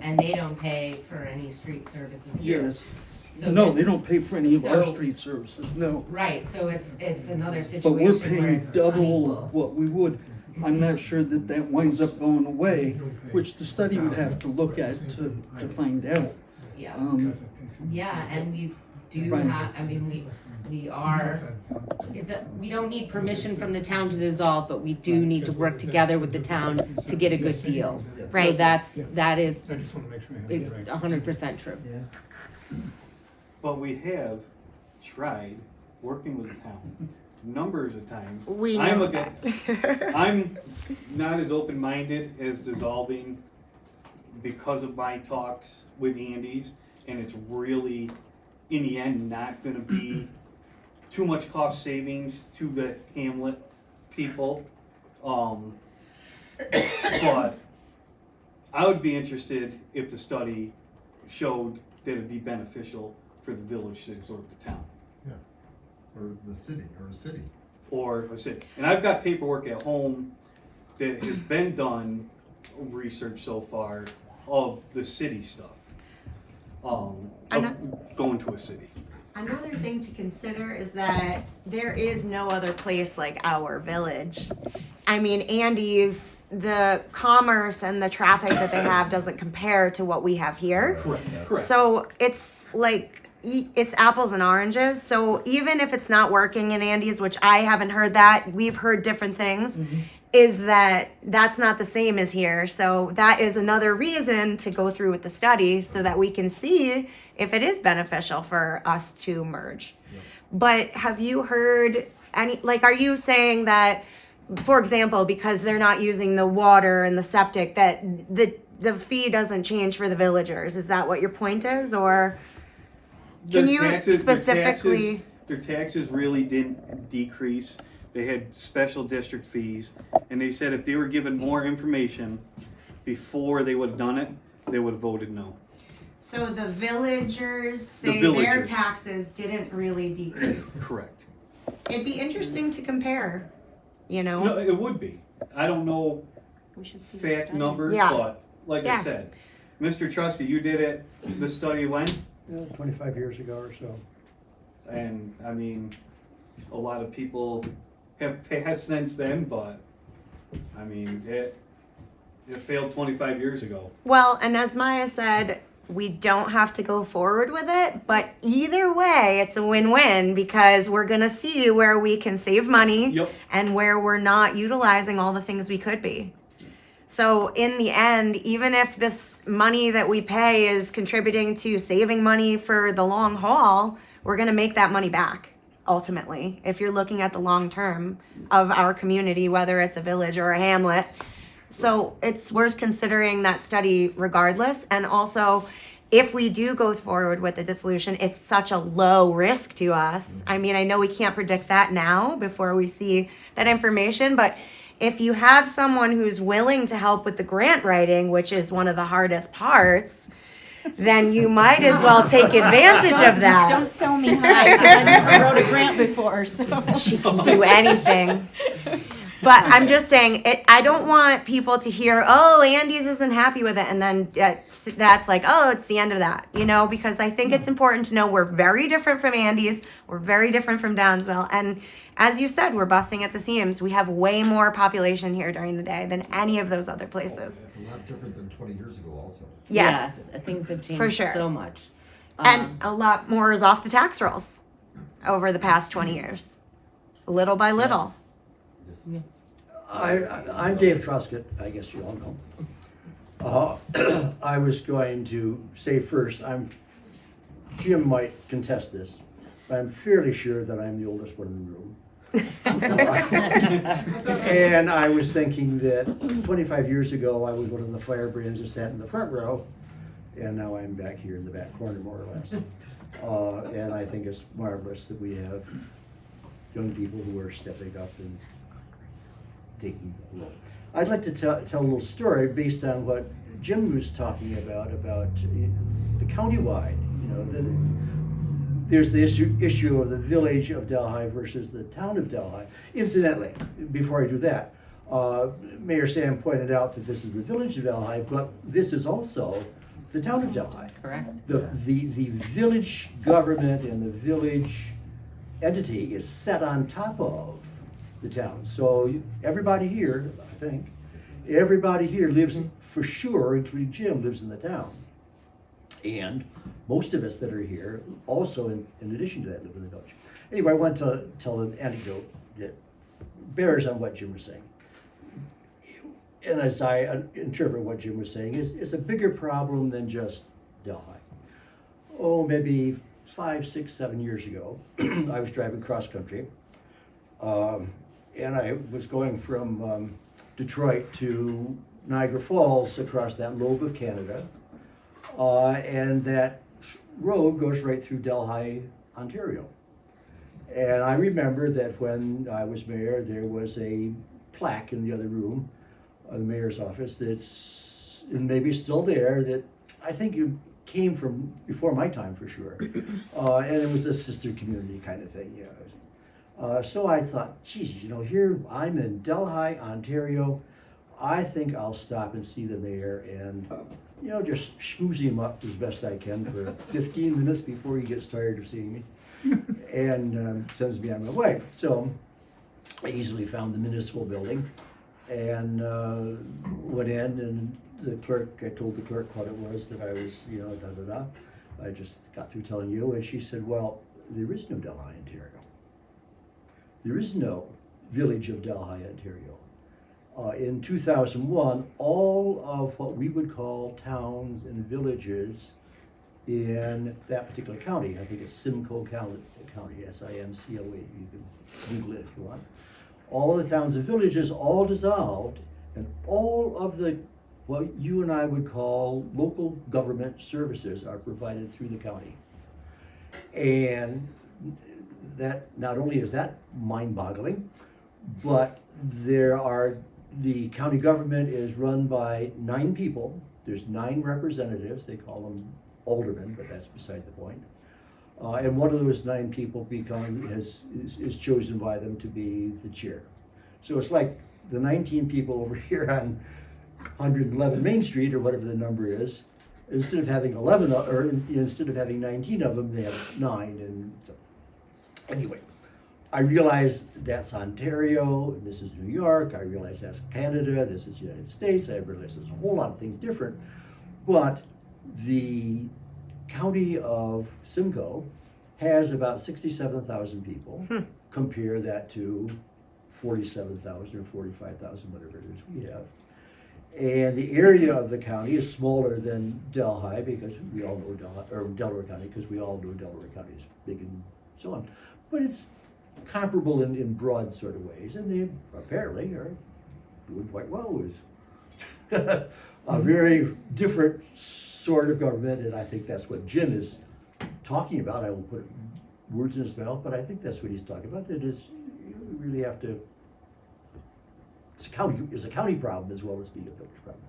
And they don't pay for any street services here. Yes. So No, that- they don't pay for any of our so- street services, no. Right, so it's another But we're situation where paying it's double unequal. what we would. I'm not sure that that winds up going away, Don't pay. which the study would have to look at to find out. Yeah, Yeah, and we do Right. have, I mean, we are, we don't need permission from the town to dissolve, but we do need to work together with the town to get a good deal. So Right. that is I just wanna make sure I have it right. 100% true. Yeah. But we have tried working with the town numbers of times. We I'm know I'm not as open-minded as dissolving because of my talks with Andy's, and it's really, in the end, not gonna be too much cost savings to the hamlet people. But I would be interested if the study showed that it'd be beneficial for the village to absorb the town. Or the city, or a city. Or a city. And I've got paperwork at home that has been done, research so far, of the city stuff. Of going to a city. Another thing to consider is that there is no other place like our village. I mean, Andy's, the commerce and the traffic that they have doesn't compare to what we have here. Correct. So it's like, it's apples and oranges. So even if it's not working in Andy's, which I haven't heard that, we've heard different things, is that that's not the same as here. So that is another reason to go through with the study so that we can see if it is beneficial for us to merge. But have you heard any, like, are you saying that, for example, because they're not using the water and the septic, that the fee doesn't change for the villagers? Is that what your point is, or can Their you taxes- specifically? Their taxes really didn't decrease. They had special district fees, and they said if they were given more information before they would have done it, they would have voted no. So the villagers say villagers. their taxes didn't really decrease. Correct. It'd be interesting to compare, you know? No, it would be. I don't know We should see fact numbers, Yeah. but like Yeah. I said, Mr. Trusky, you did it, the study when? 25 years ago or so. And I mean, a lot of people have passed since then, but I mean, it failed 25 years ago. Well, and as Maya said, we don't have to go forward with it, but either way, it's a win-win because we're gonna see where we can save money Yep. and where we're not utilizing all the things we could be. So in the end, even if this money that we pay is contributing to saving money for the long haul, we're gonna make that money back ultimately. If you're looking at the long term of our community, whether it's a village or a hamlet. So it's worth considering that study regardless. And also, if we do go forward with the dissolution, it's such a low risk to us. I mean, I know we can't predict that now before we see that information, but if you have someone who's willing to help with the grant writing, which is one of the hardest parts, then you might as well take advantage of that. Don't sell me high, 'cause I never wrote a grant before, so. She can do anything. But I'm just saying, I don't want people to hear, oh, Andy's isn't happy with it, and then that's like, oh, it's the end of that, you know, because I think it's important to know we're very different from Andy's, we're very different from Downsville, and as you said, we're busting at the seams. We have way more population here during the day than any of those other places. A lot different than 20 years ago also. Yes, Things have changed for sure. so much. And a lot more is off the tax rolls over the past 20 years, little by little. Yes. Yeah. I'm Dave Truscott, I guess you all know. I was going to say first, Jim might contest this, but I'm fairly sure that I'm the oldest one in the room. And I was thinking that 25 years ago, I was one of the firebrands that sat in the front row, and now I'm back here in the back corner, more or less. And I think it's marvelous that we have young people who are stepping up and taking a role. I'd like to tell a little story based on what Jim was talking about the countywide. You know, there's the issue of the village of Delhi versus the town of Delhi. Incidentally, before I do that, Mayor Sam pointed out that this is the village of Delhi, but this is also the town of Delhi. Correct. The village government and the village entity is set on top of the town. So everybody here, I think, everybody here lives for sure, including Jim, lives in the town. And most of us that are here also, in addition to that, live in the village. Anyway, I want to tell an anecdote that bears on what Jim was saying. And as I interpret what Jim was saying, it's a bigger problem than just Delhi. Oh, maybe 5, 6, 7 years ago, I was driving cross country. And I was going from Detroit to Niagara Falls across that lobe of Canada. And that road goes right through Delhi, Ontario. And I remember that when I was mayor, there was a plaque in the other room of the mayor's office that's, and maybe still there, that I think it came from before my time for sure. And it was a sister community kind of thing, yeah. So I thought, geez, you know, here I'm in Delhi, Ontario. I think I'll stop and see the mayor and, you know, just schmooze him up as best I can for 15 minutes before he gets tired of seeing me and sends me on my way. So I easily found the municipal building and went in, and I told the clerk what it was that I was, you know, da-da-da. I just got through telling you, and she said, well, there is no Delhi, Ontario. There is no village of Delhi, Ontario. In 2001, all of what we would call towns and villages in that particular county, I think it's Simcoe County, S-I-M-C-O-E, you can Google it if you want. All of the towns and villages all dissolved, and all of the, what you and I would call local government services are provided through the county. And that, not only is that mind-boggling, but the county government is run by 9 people. There's 9 representatives. They call them aldermen, but that's beside the point. And one of those 9 people is chosen by them to be the chair. So it's like the 19 people over here on 111 Main Street, or whatever the number is. Instead of having 11, or instead of having 19 of them, they have 9. And so, anyway, I realize that's Ontario, this is New York, I realize that's Canada, this is the United States, I realize there's a whole lot of things different, but the county of Simcoe has about 67,000 people. Compare that to 47,000 or 45,000, whatever it is we have. And the area of the county is smaller than Delhi, because we all know Delaware County, because we all know Delaware County is big and so on. But it's comparable in broad sort of ways, and they apparently are doing quite well with a very different sort of government, and I think that's what Jim is talking about. I won't put words in his mouth, but I think that's what he's talking about. That is, you really have to, it's a county problem as well as being a village problem.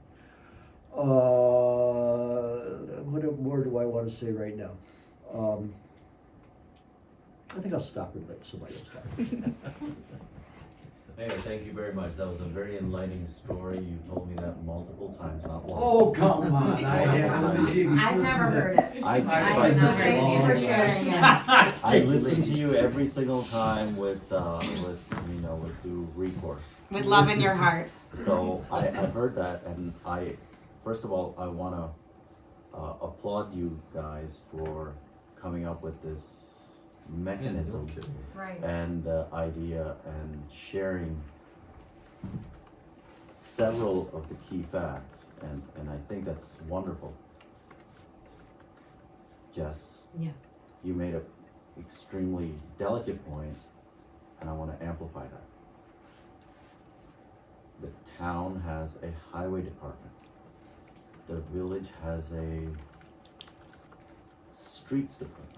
What more do I want to say right now? I think I'll stop and let somebody else talk. Mayor, thank you very much. That was a very enlightening story. You told me that multiple times, not once. Oh, come on, I haven't even I've never heard it. Thank you for sharing it. I listen to you every single time with due recourse. With love in your heart. So I've heard that, and first of all, I wanna applaud you guys for coming up with this mechanism Right. and idea and sharing several of the key facts, and I think that's wonderful. Jess. Yeah. You made an extremely delicate point, and I want to amplify that. The town has a highway department. The village has a streets department,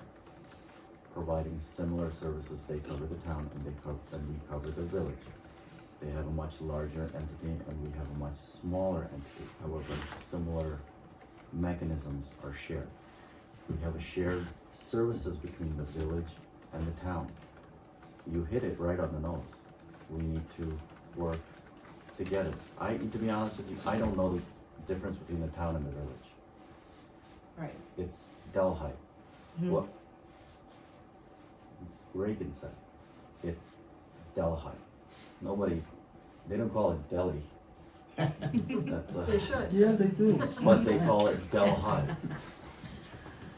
providing similar services. They cover the town and we cover the village. They have a much larger entity and we have a much smaller entity. However, similar mechanisms are shared. We have a shared services between the village and the town. You hit it right on the nose. We need to work together. To be honest with you, I don't know the difference between the town and the village. Right. It's Delhi. What Reagan said, it's Delhi. They don't call it Delhi. That's They should. Yeah, they do. but they call it Delhi.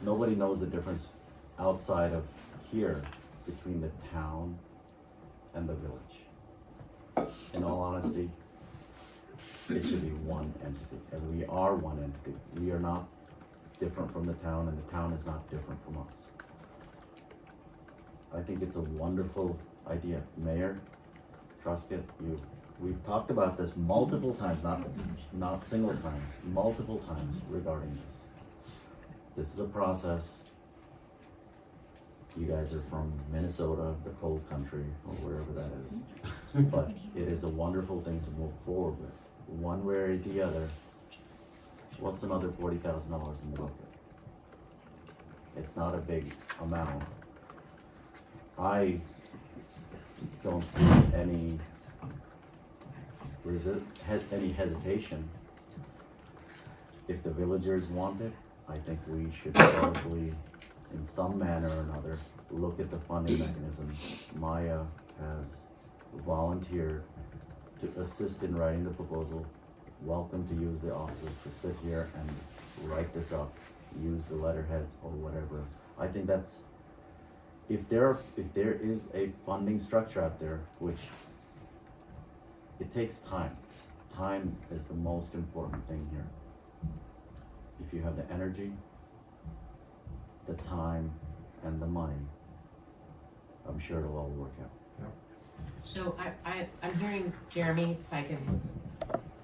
Nobody knows the difference outside of here between the town and the village. In all honesty, it should be one entity, and we are one entity. We are not different from the town, and the town is not different from us. I think it's a wonderful idea. Mayor Truscott, we've talked about this multiple times, not single times, multiple times regarding this. This is a process. You guys are from Minnesota, the cold country, or wherever that is. But it is a wonderful thing to move forward with. One way or the other, what's another $40,000 in the bucket? It's not a big amount. I don't see any hesitation. If the villagers want it, I think we should probably, in some manner or another, look at the funding mechanism. Maya has volunteered to assist in writing the proposal. Welcome to use the offices to sit here and write this up, use the letterheads or whatever. I think that's, if there is a funding structure out there, which it takes time. Time is the most important thing here. If you have the energy, the time, and the money, I'm sure it'll all work out. So I'm hearing, Jeremy, if I can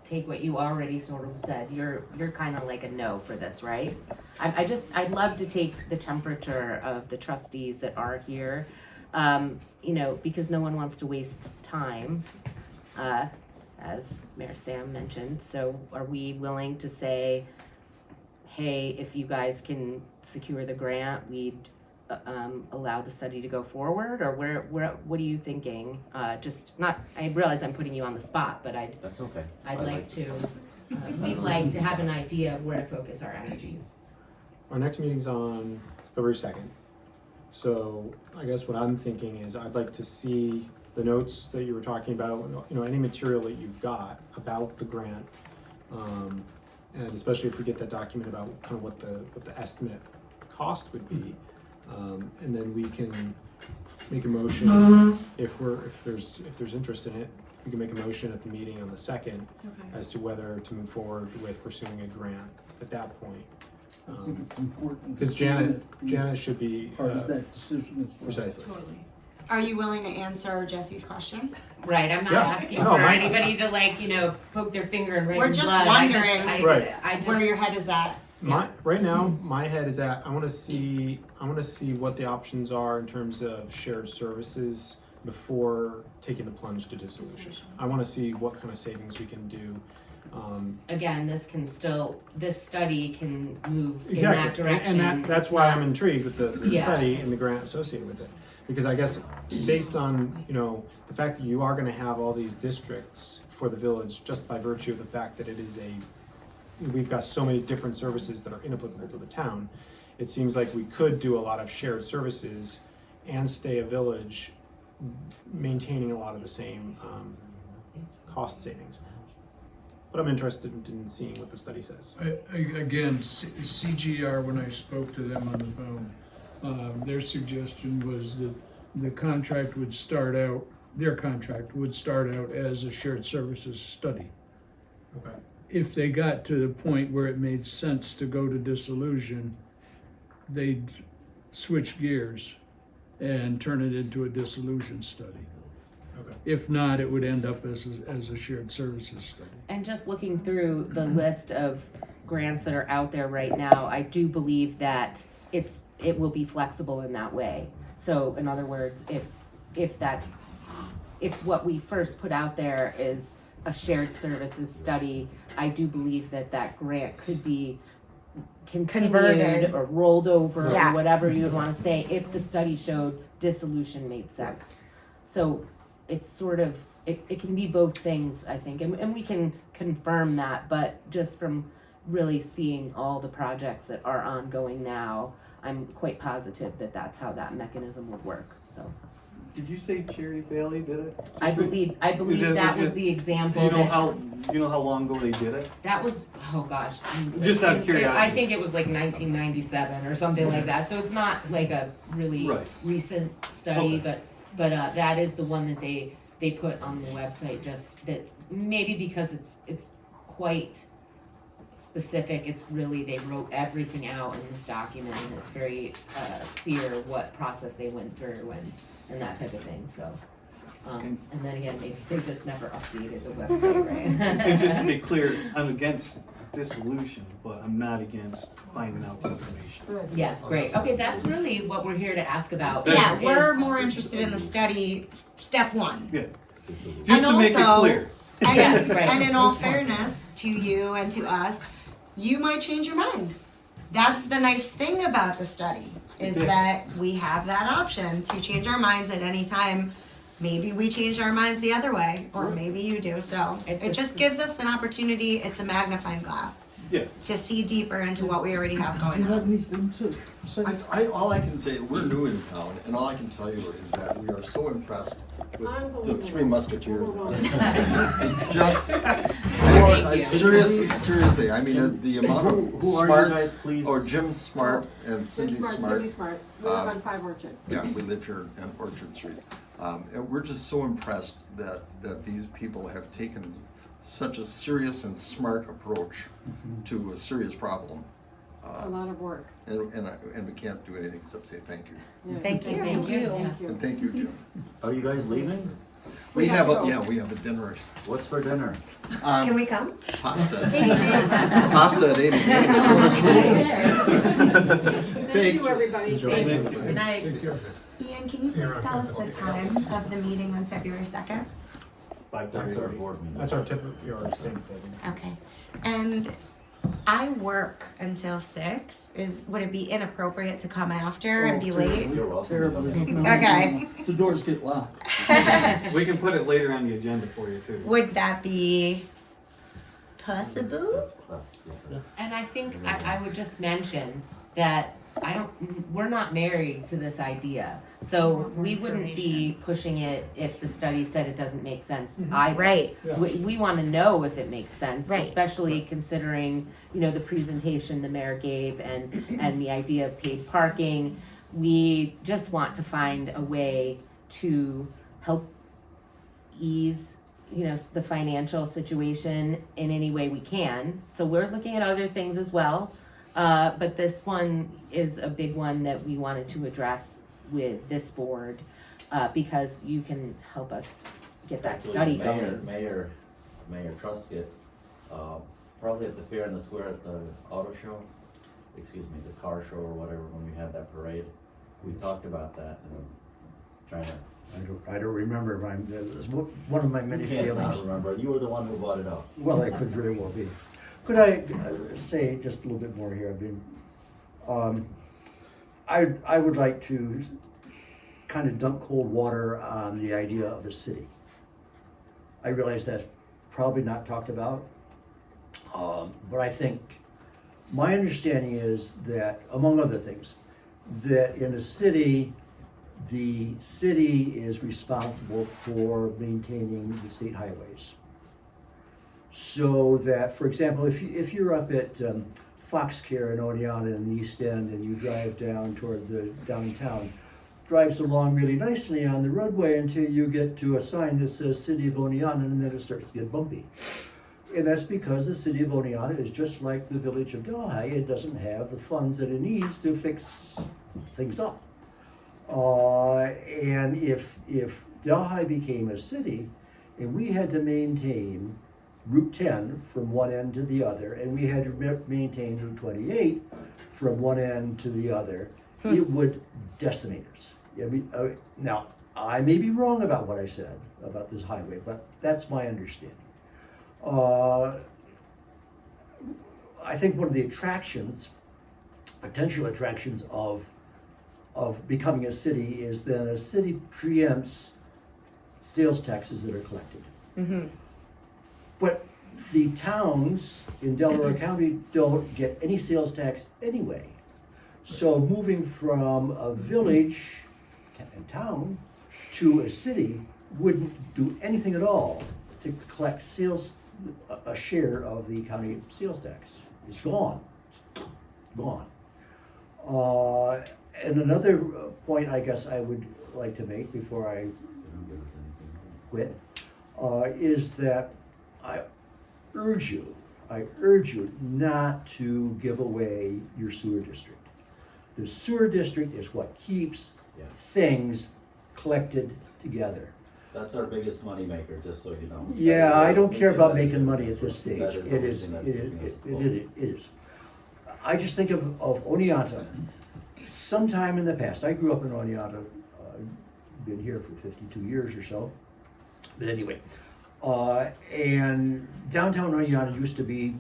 take what you already sort of said, you're kind of like a no for this, right? I'd love to take the temperature of the trustees that are here, because no one wants to waste time, as Mayor Sam mentioned. So are we willing to say, hey, if you guys can secure the grant, we'd allow the study to go forward, or what are you thinking? I realize I'm putting you on the spot, but That's okay. I'd like to, we'd like to have an idea of where to focus our energies. Our next meeting's on February 2nd. So I guess what I'm thinking is I'd like to see the notes that you were talking about, any material that you've got about the grant. And especially if we get that document about kind of what the estimate cost would be. And then we can make a motion if there's interest in it. We can make a motion at the meeting on the 2nd as to whether to move forward with pursuing a grant at that point. I think it's important. Because Janet should be Part of that decision as well. precisely. Totally. Are you willing to answer Jesse's question? Right, I'm not Yeah. asking No, for mine- anybody to poke their finger and write We're in just blood. wondering Right. I just Where your head is at. Right now, my head is at, I wanna see what the options are in terms of shared services before taking the plunge to dissolution. I wanna see what kind of savings we can do. Again, this study can move in Exactly, that direction. and that's It's why not- I'm intrigued with the Yeah. study and the grant associated with it. Because I guess based on, the fact that you are gonna have all these districts for the village, just by virtue of the fact that we've got so many different services that are inapplicable to the town, it seems like we could do a lot of shared services and stay a village, maintaining a lot of the same cost savings. But I'm interested in seeing what the study says. Again, CGR, when I spoke to them on the phone, their suggestion was that the contract would start out, their contract would start out as a shared services study. Okay. If they got to the point where it made sense to go to dissolution, they'd switch gears and turn it into a dissolution study. Okay. If not, it would end up as a shared services study. And just looking through the list of grants that are out there right now, I do believe that it will be flexible in that way. So in other words, if what we first put out there is a shared services study, I do believe that grant could be continued Converted. or rolled over Yeah. or whatever you would want to say if the study showed dissolution made sense. So it's sort of, it can be both things, I think, and we can confirm that, but just from really seeing all the projects that are ongoing now, I'm quite positive that that's how that mechanism would work, so. Did you say Cherry Valley did it? I believe it that was legit? the Do example you know that, how long ago they did it? that was, oh gosh. Just out of curiosity. I think it was like 1997 or something like that, so it's not like a really Right. recent study, Okay. but that is the one that they put on the website, just that, maybe because it's quite specific, it's really, they wrote everything out in this document, and it's very clear what process they went through and that type of thing, so. And then again, maybe they just never updated the website, right? And just to be clear, I'm against dissolution, but I'm not against finding out the information. Yeah, great, okay, that's really what we're here to ask about. Yeah, is- we're more interested in the study, step one. Yeah, Dissolution. just to make it also- clear. And, Yes, right. and in all fairness to you and to us, you might change your mind. That's the nice thing about the study, is Yeah. that we have that option to change our minds at any time. Maybe we change our minds the other way, or maybe you do. So it just gives us an opportunity. It's a magnifying glass Yeah. to see deeper into what we already have Do you going have on. anything to say? All I can say, we're new in town, and all I can tell you is that we are so impressed with the Three Musketeers. Just, Thank you. seriously, I mean, the amount of Who are you smarts, guys, please? or Jim Smart and Cindy Smart. Cindy Smart. We live Uh, on 5 Orchard. Yeah, we live here on Orchard Street. And we're just so impressed that these people have taken such a serious and smart approach to a serious problem. It's a lot of work. And we can't do anything except say thank you. Yes. Thank you. Thank you. Thank you. And thank you, Jim. Are you guys leaving? We have have to go. we have a dinner. What's for dinner? Can we come? Pasta. Pasta at 80. Thank Thanks. you, everybody. Enjoy. Thank you. Good night. Take care. Ian, can you please tell us the time of the meeting on February 2nd? 5:30. That's our board meeting. That's our typical, our standard thing. Okay. And I work until 6. Would it be inappropriate to come after and be late? You're welcome. Terribly. No, Okay. The doors get locked. We can put it later on the agenda for you too. Would that be possible? That's- And I think I would just mention that we're not married to this idea. So we wouldn't be pushing it if the study said it doesn't make sense either. Right. We want to know if it makes sense, Right. especially considering, the presentation the mayor gave and the idea of paid parking. We just want to find a way to help ease the financial situation in any way we can. So we're looking at other things as well. But this one is a big one that we wanted to address with this board, because you can help us get that Actually, study Mayor going. Truscott, probably at the Fair in the Square at the auto show, the car show or whatever, when we had that parade. We talked about that and trying to. I don't remember, it was one of my many You can't not failings. remember, you were the one who brought it up. Well, it could very well be. Could I say just a little bit more here? I would like to kind of dump cold water on the idea of a city. I realize that's probably not talked about, but I think my understanding is that, among other things, that in a city, the city is responsible for maintaining the state highways. So that, for example, if you're up at Foxcare in Oneonta in the East End and you drive down toward the downtown, drives along really nicely on the roadway until you get to a sign that says City of Oneonta, and then it starts to get bumpy. And that's because the City of Oneonta is just like the village of Delhi. It doesn't have the funds that it needs to fix things up. And if Delhi became a city and we had to maintain Route 10 from one end to the other, and we had to maintain Route 28 from one end to the other, it would decimate us. Now, I may be wrong about what I said about this highway, but that's my understanding. I think one of the attractions, potential attractions of becoming a city is that a city preempts sales taxes that are collected. But the towns in Delaware County don't get any sales tax anyway. So moving from a village and town to a city wouldn't do anything at all to collect a share of the county sales tax. It's gone. It's gone. And another point I guess I would like to make before I quit is that I urge you not to give away your sewer district. The sewer district is what keeps things collected together. That's our biggest moneymaker, just so you know. Yeah, I don't care about That is making it. money at this stage. That is the It only is, thing that's it keeping us is, afloat. it is. I just think of Oneonta. Sometime in the past, I grew up in Oneonta, been here for 52 years or so. But anyway, and downtown Oneonta used to be,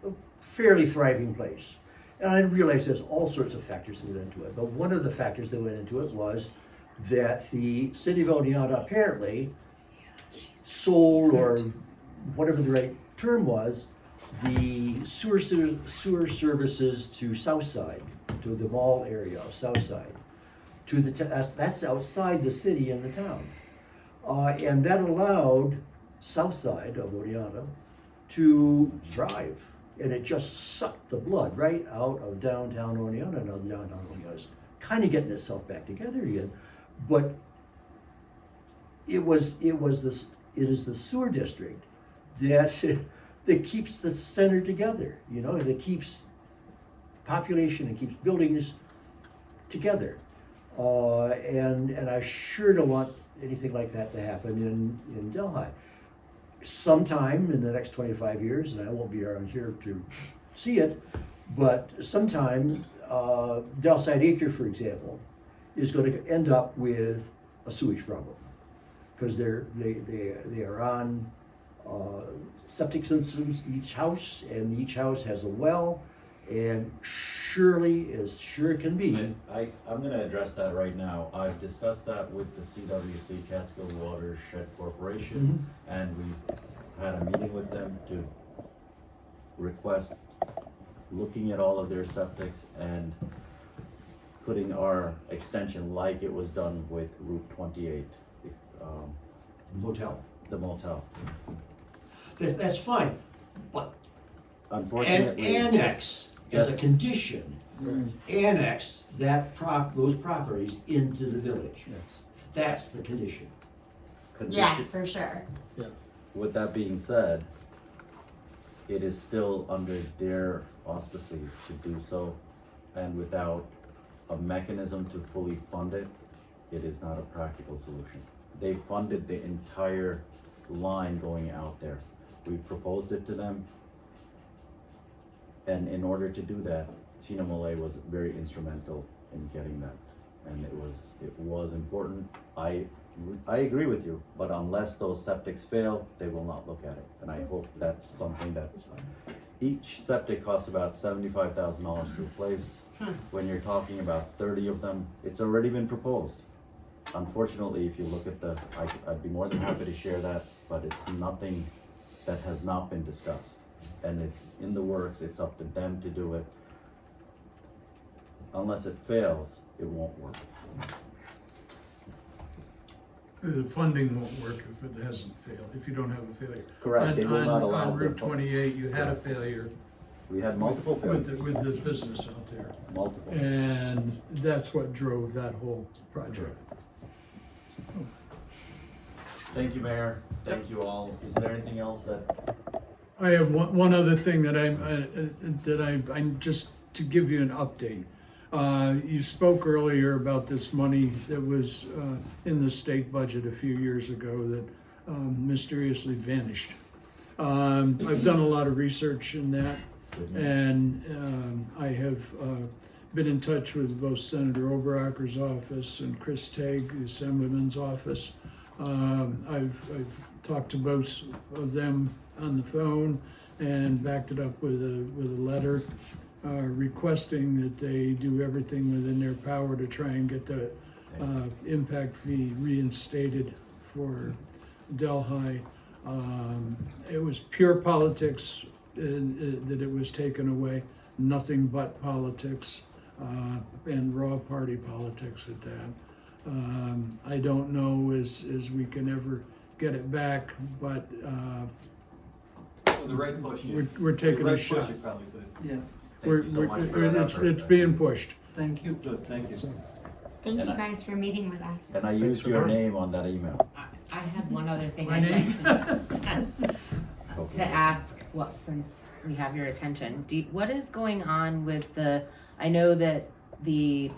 a fairly thriving place. And I realize there's all sorts of factors that went into it, but one of the factors that went into it was that the city of Oneonta apparently sold, or whatever the right term was, the sewer services to Southside, to the mall area of Southside, to that's outside the city and the town. And that allowed Southside of Oneonta to thrive. And it just sucked the blood right out of downtown Oneonta. Now downtown Oneonta is kind of getting itself back together again, but it is the sewer district that keeps the center together. That keeps population and keeps buildings together. And I sure don't want anything like that to happen in Delhi. Sometime in the next 25 years, and I won't be around here to see it, but sometime Delside Acre, for example, is going to end up with a sewage problem because they are on septic systems each house, and each house has a well, and surely, as sure it can be. I'm gonna address that right now. I've discussed that with the CWC, Catskill Watershed Corporation, and we had a meeting with them to request looking at all of their septics and putting our extension like it was done with Route 28. Motel. The motel. That's fine, but Unfortunately. annex as a Yes. condition, annex those properties into the village. Yes. That's the condition. Yeah, for sure. With that being said, it is still under their auspices to do so, and without a mechanism to fully fund it, it is not a practical solution. They funded the entire line going out there. We proposed it to them, And in order to do that, Tina Molay was very instrumental in getting that. And it was important. I agree with you, but unless those septics fail, they will not look at it. And I hope that's something that, each septic costs about $75,000 to replace. When you're talking about 30 of them, it's already been proposed. Unfortunately, if you look at I'd be more than happy to share that, but it's nothing that has not been discussed. And it's in the works, it's up to them to do it. Unless it fails, it won't work. The funding won't work if it hasn't failed, if you don't have a failure. Correct, they will not allow On the Route fund- 28, you had a Correct. failure We had multiple with failures, the business out there. multiple. And that's what drove that whole project. Thank you, Mayor. Thank you all. Is there anything else that, I have one other thing that I'm just to give you an update. You spoke earlier about this money that was in the state budget a few years ago that mysteriously vanished. I've done a lot of research in that, and I have been in touch with both Senator Oberacher's office and Chris Tague, the Assemblyman's office. I've talked to both of them on the phone and backed it up with a letter requesting that they do everything within their power to try and get the impact fee reinstated for Delhi. It was pure politics that it was taken away, nothing but politics, and raw party politics at that. I don't know as we can ever get it back, but The right push. we're taking a shot. You probably could. Yeah, thank you so much for that effort. It's being pushed. thank you. Good, thank you. So, Thank And you I- guys for meeting with us. And I used your name on that email. I had one other thing My I'd name? like to ask, well, since we have your attention, what is going on with I know that the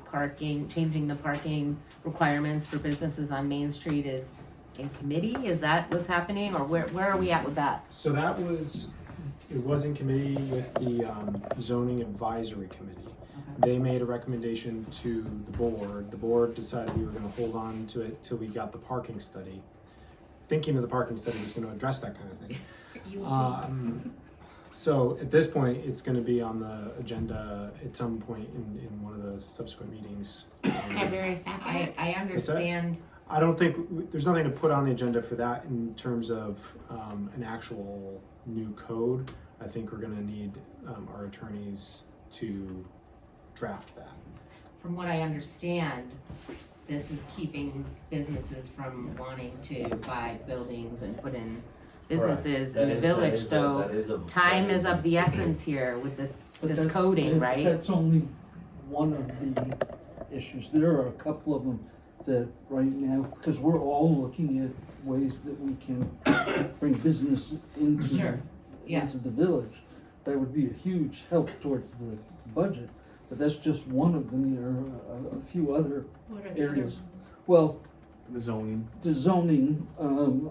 changing the parking requirements for businesses on Main Street is in committee? Is that what's happening, or where are we at with that? So it was in committee with the zoning advisory committee. They made a recommendation to the board. The board decided we were gonna hold on to it till we got the parking study. Thinking that the parking study was gonna address that kind of thing. So at this point, it's gonna be on the agenda at some point in one of the subsequent meetings. February 2nd. I understand. I don't think, there's nothing to put on the agenda for that in terms of an actual new code. I think we're gonna need our attorneys to draft that. From what I understand, this is keeping businesses from wanting to buy buildings and put in businesses in the village, so time is of the essence here with this But that's- coding, right? That's only one of the issues. There are a couple of them that right now, because we're all looking at ways that we can bring business Sure. Yeah. into the village. That would be a huge help towards the budget, but that's just one of them. There are a few other areas. Well, The zoning. the zoning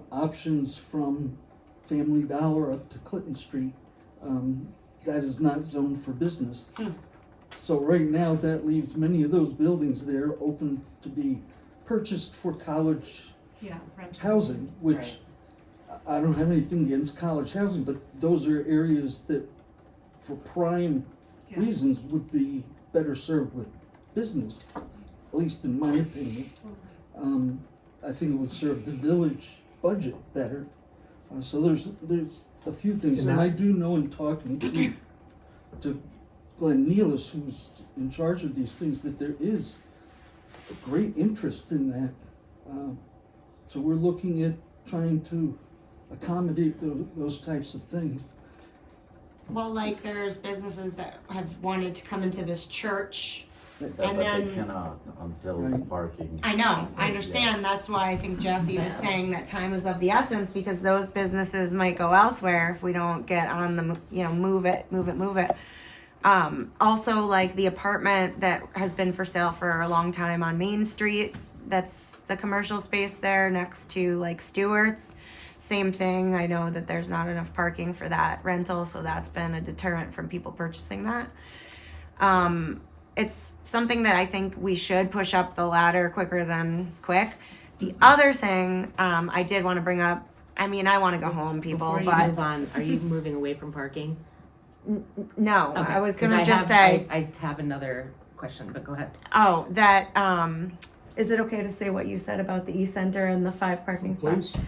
options from Family Dollar up to Clinton Street, that is not zoned for business. So right now, that leaves many of those buildings there open to be purchased for college housing, which I don't have anything against college housing, but those are areas that, for prime reasons, would be better served with business, at least in my opinion. I think it would serve the village budget better. So there's a few things, and I do know in talking to Glenn Nealis, who's in charge of these things, that there is a great interest in that. So we're looking at trying to accommodate those types of things. Well, like there's businesses that have wanted to come into this church. But And they then- cannot until the parking. I know, I understand. That's why I think Jesse was saying that time is of the essence, because those businesses might go elsewhere if we don't get on the, move it. Also, like the apartment that has been for sale for a long time on Main Street, that's the commercial space there next to like Stewart's. same thing. I know that there's not enough parking for that rental, so that's been a deterrent from people purchasing that. It's something that I think we should push up the ladder quicker than quick. The other thing I did want to bring up, I mean, I want to go home, people, Before you but move on, are you moving away from parking? no, Okay, I was 'cause gonna just say, I have another question, but go ahead. oh, that is it okay to say what you said about the e-center and the 5 parking spots? Please.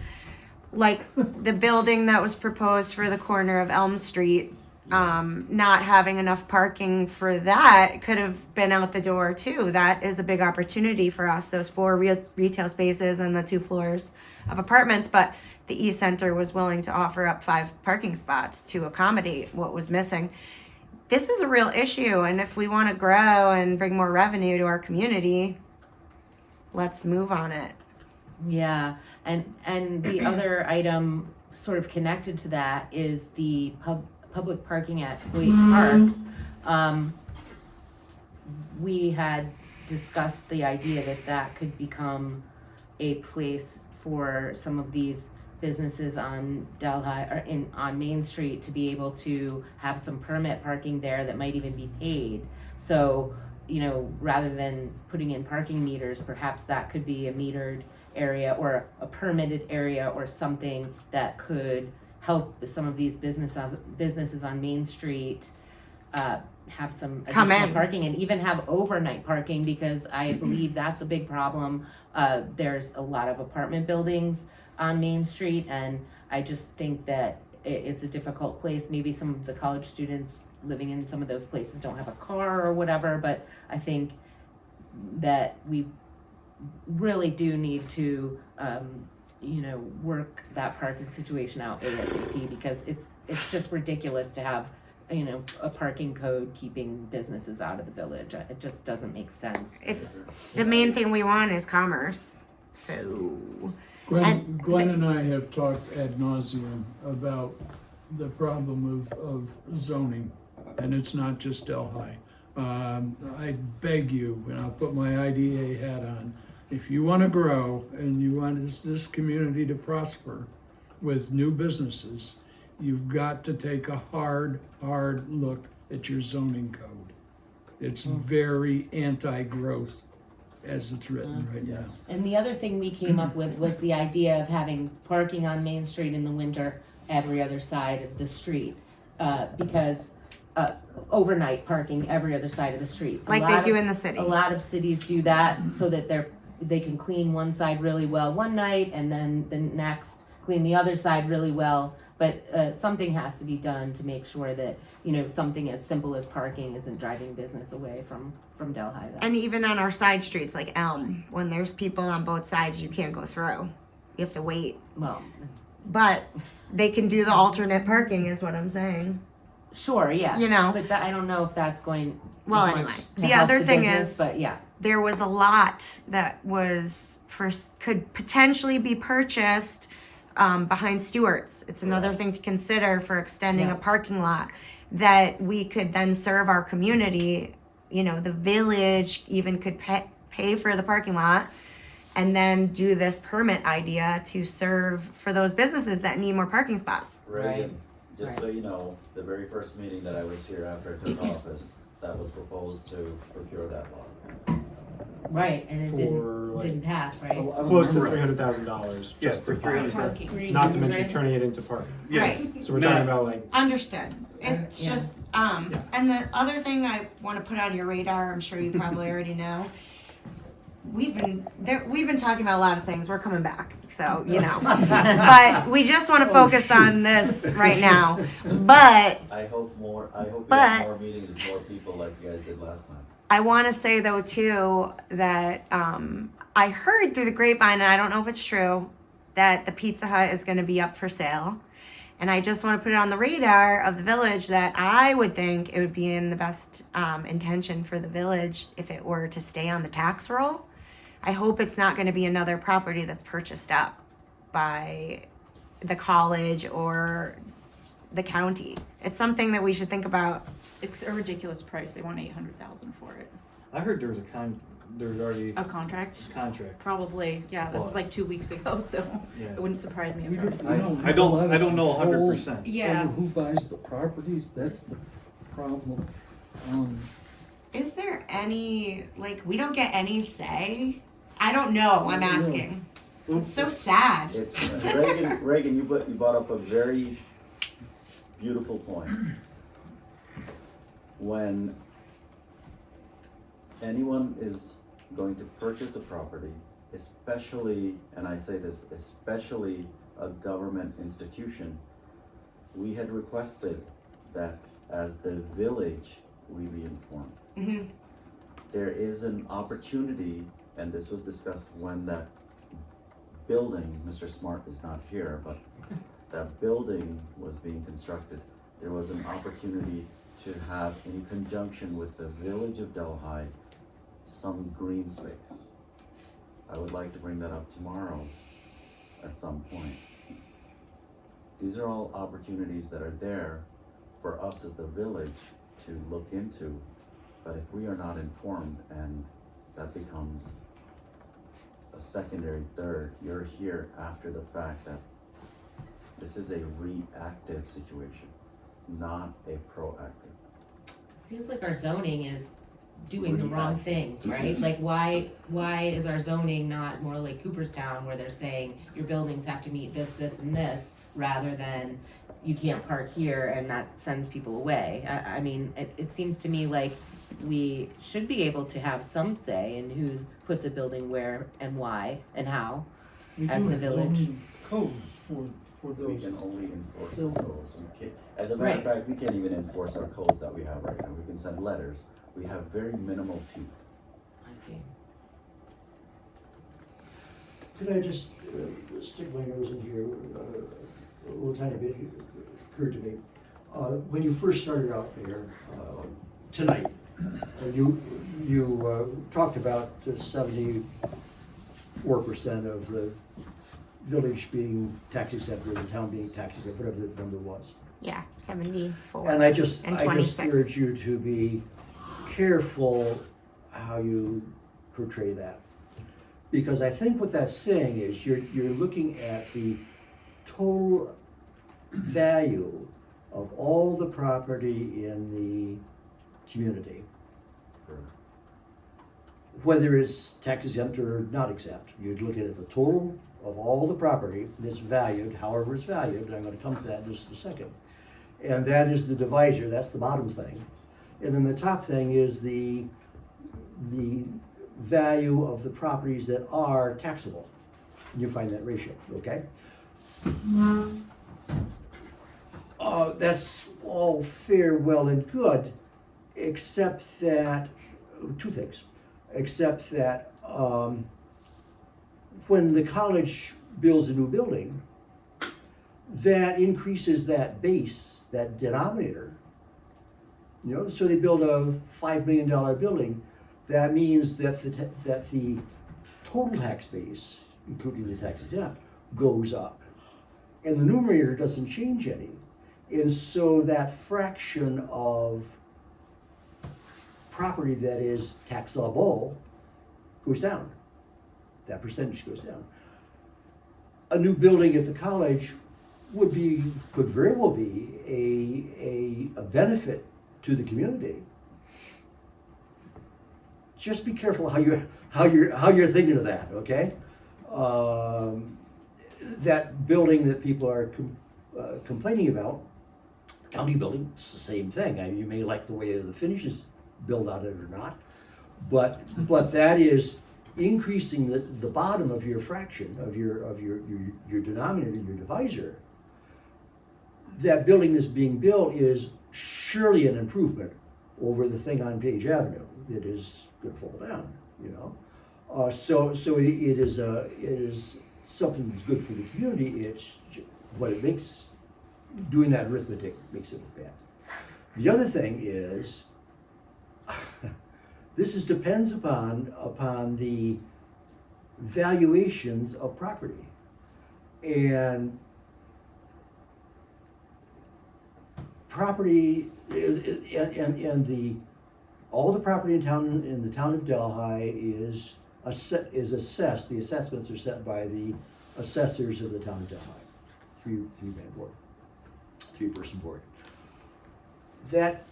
Like the building that was proposed for the corner of Elm Street, not having enough parking for that could have been out the door too. That is a big opportunity for us, those 4 retail spaces and the 2 floors of apartments. But the e-center was willing to offer up 5 parking spots to accommodate what was missing. This is a real issue, and if we want to grow and bring more revenue to our community, let's move on it. Yeah, and the other item sort of connected to that is the public parking at Hoyt Park. We had discussed the idea that that could become a place for some of these businesses on Delhi or on Main Street to be able to have some permit parking there that might even be paid. So, you know, rather than putting in parking meters, perhaps that could be a metered area or a permitted area or something that could help some of these businesses on Main Street have some Come additional in. parking and even have overnight parking, because I believe that's a big problem. There's a lot of apartment buildings on Main Street, and I just think that it's a difficult place. Maybe some of the college students living in some of those places don't have a car or whatever, but I think that we really do need to work that parking situation out ASAP, because it's just ridiculous to have a parking code keeping businesses out of the village. It just doesn't make sense. It's the main thing we want is commerce. So Glenn and I have talked ad nauseum about the problem of zoning, and it's not just Delhi. I beg you, and I'll put my IDA hat on, if you want to grow and you want this community to prosper with new businesses, you've got to take a hard look at your zoning code. It's very anti-growth as it's written right now. And the other thing we came up with was the idea of having parking on Main Street in the winter every other side of the street, because overnight parking every other side of the street. like they do in the city. A lot of cities do that so that they can clean one side really well one night and then the next clean the other side really well. But something has to be done to make sure that something as simple as parking isn't driving business away from Delhi. And even on our side streets like Elm, when there's people on both sides, you can't go through. You have to wait. Well, But they can do the alternate parking, is what I'm saying. sure, yes. But I don't know if that's going. Well, as much anyway, to the help other thing business, is- but yeah. There was a lot that could potentially be purchased behind Stewart's. It's another thing to consider for extending a parking lot that we could then serve our community. The village even could pay for the parking lot and then do this permit idea to serve for those businesses that need more parking spots. Reagan, just Right. so you know, the very first meeting that I was here after I took office, that was proposed to procure that law. Right, and it For, didn't like, didn't pass, right? Close to $300,000 Yeah, just for for parking. Parking. Not to mention 300. turning it into parking. Yeah. Right. So we're No. talking about like, Understood. It's Yeah. just, Yeah. and the other thing I want to put on your radar, I'm sure you probably already know, we've been talking about a lot of things. We're coming back, so but we just want to focus on this right now. But I hope we But- have more meetings with more people like you guys did last time. I want to say though too that I heard through the grapevine, and I don't know if it's true, that the Pizza Hut is going to be up for sale. And I just want to put it on the radar of the village that I would think it would be in the best intention for the village if it were to stay on the tax roll. I hope it's not going to be another property that's purchased up by the college or the county. It's something that we should think about. It's a ridiculous price. They want $800,000 for it. I heard there was there's already A contract, contract. probably, yeah, that was like 2 weeks ago, so Yeah. it wouldn't surprise me if We there don't- was. we don't I have a don't- lot of I don't know control 100%. Yeah. over who buys the properties, that's the problem. Is there any, like, we don't get any say? I don't know, I'm asking. It's so sad. It's, Reagan, you brought up a very beautiful point. When anyone is going to purchase a property, especially, and I say this, especially a government institution, we had requested that as the village, we be informed. Mhm. There is an opportunity, and this was discussed when that building, Mr. Smart is not here, but that building was being constructed. There was an opportunity to have, in conjunction with the village of Delhi, some green space. I would like to bring that up tomorrow at some point. These are all opportunities that are there for us as the village to look into, but if we are not informed and that becomes a secondary third, you're here after the fact, that this is a reactive situation, not a proactive. Seems like our zoning is doing the wrong things, right? Like why is our zoning not more like Cooperstown, where they're saying your buildings have to meet this, this, and this, rather than you can't park here and that sends people away? I mean, it seems to me like we should be able to have some say in who puts a building where and why and how. We As do the have village. zoning codes for We those. can only enforce the buildings. codes. We can't, as a matter of Right. fact, we can't even enforce our codes that we have right now. We can send letters. We have very minimal teeth. I see. Could I just stick my nose in here a little tiny bit? It occurred to me. When you first started out here tonight, you talked about 74% of the village being tax exempt, or the town being tax exempt, whatever the number was. Yeah, 74. And I just And urge 26. you to be careful how you portray that. Because I think what that's saying is you're looking at the total value of all the property in the community, whether it's tax exempt or not exempt. You'd look at the total of all the property that's valued, however it's valued, and I'm gonna come to that in just a second. And that is the divisor, that's the bottom thing. And then the top thing is the value of the properties that are taxable. And you find that ratio, okay? That's all fair, well and good, except that, two things. Except that when the college builds a new building, that increases that base, that denominator. You know, so they build a $5 million building. That means that the total tax base, including the tax exempt, goes up, and the numerator doesn't change any. And so that fraction of property that is taxable goes down. That percentage goes down. A new building at the college could very well be a benefit to the community. Just be careful how you're thinking of that, okay? That building that people are complaining about, county building, it's the same thing. I mean, you may like the way the finishes built on it or not, but that is increasing the bottom of your fraction of your denominator, your divisor. That building that's being built is surely an improvement over the thing on Page Avenue that is going to fall down. You know, so it is something that's good for the community. It's what it makes. Doing that arithmetic makes it look bad. The other thing is, this depends upon the valuations of property. And property and the all the property in the town of Delhi is assessed, the assessments are set by the assessors of the town of Delhi, three-man board, three-person board. That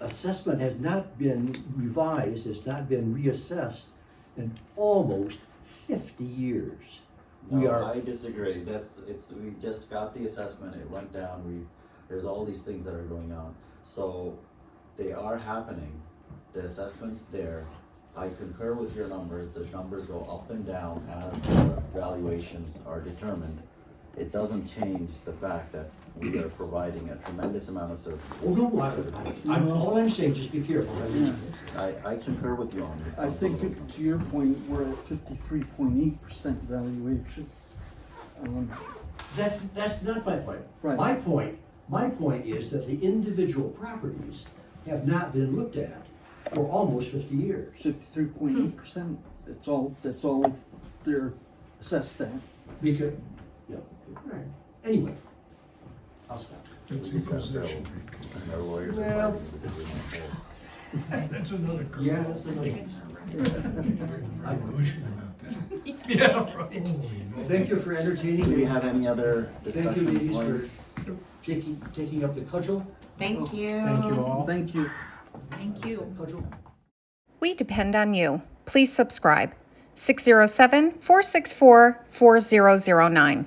assessment has not been revised, has not been reassessed in almost 50 years. No, I disagree. We just got the assessment, it went down, there's all these things that are going on. So they are happening, the assessment's there. I concur with your numbers, the numbers go up and down as the valuations are determined. It doesn't change the fact that we are providing a tremendous amount of services. Oh, no, all I'm saying, just be careful. I concur with you on this. I think to your point, we're at 53.8% valuation. That's not my point. Right. My point is that the individual properties have not been looked at for almost 50 years. 53.8%, that's all they're assessed at. Because, yeah, right. Anyway, I'll stop. Our lawyers are Well- fighting because we don't know. That's another. Yeah, that's another. Thank you for entertaining Do we me. have any other Thank you, discussion ladies, points? for taking up the cudgel. Thank you. Thank you all. Thank you. Thank you. Cudgel. We depend on you. Please subscribe. 607-464-4009.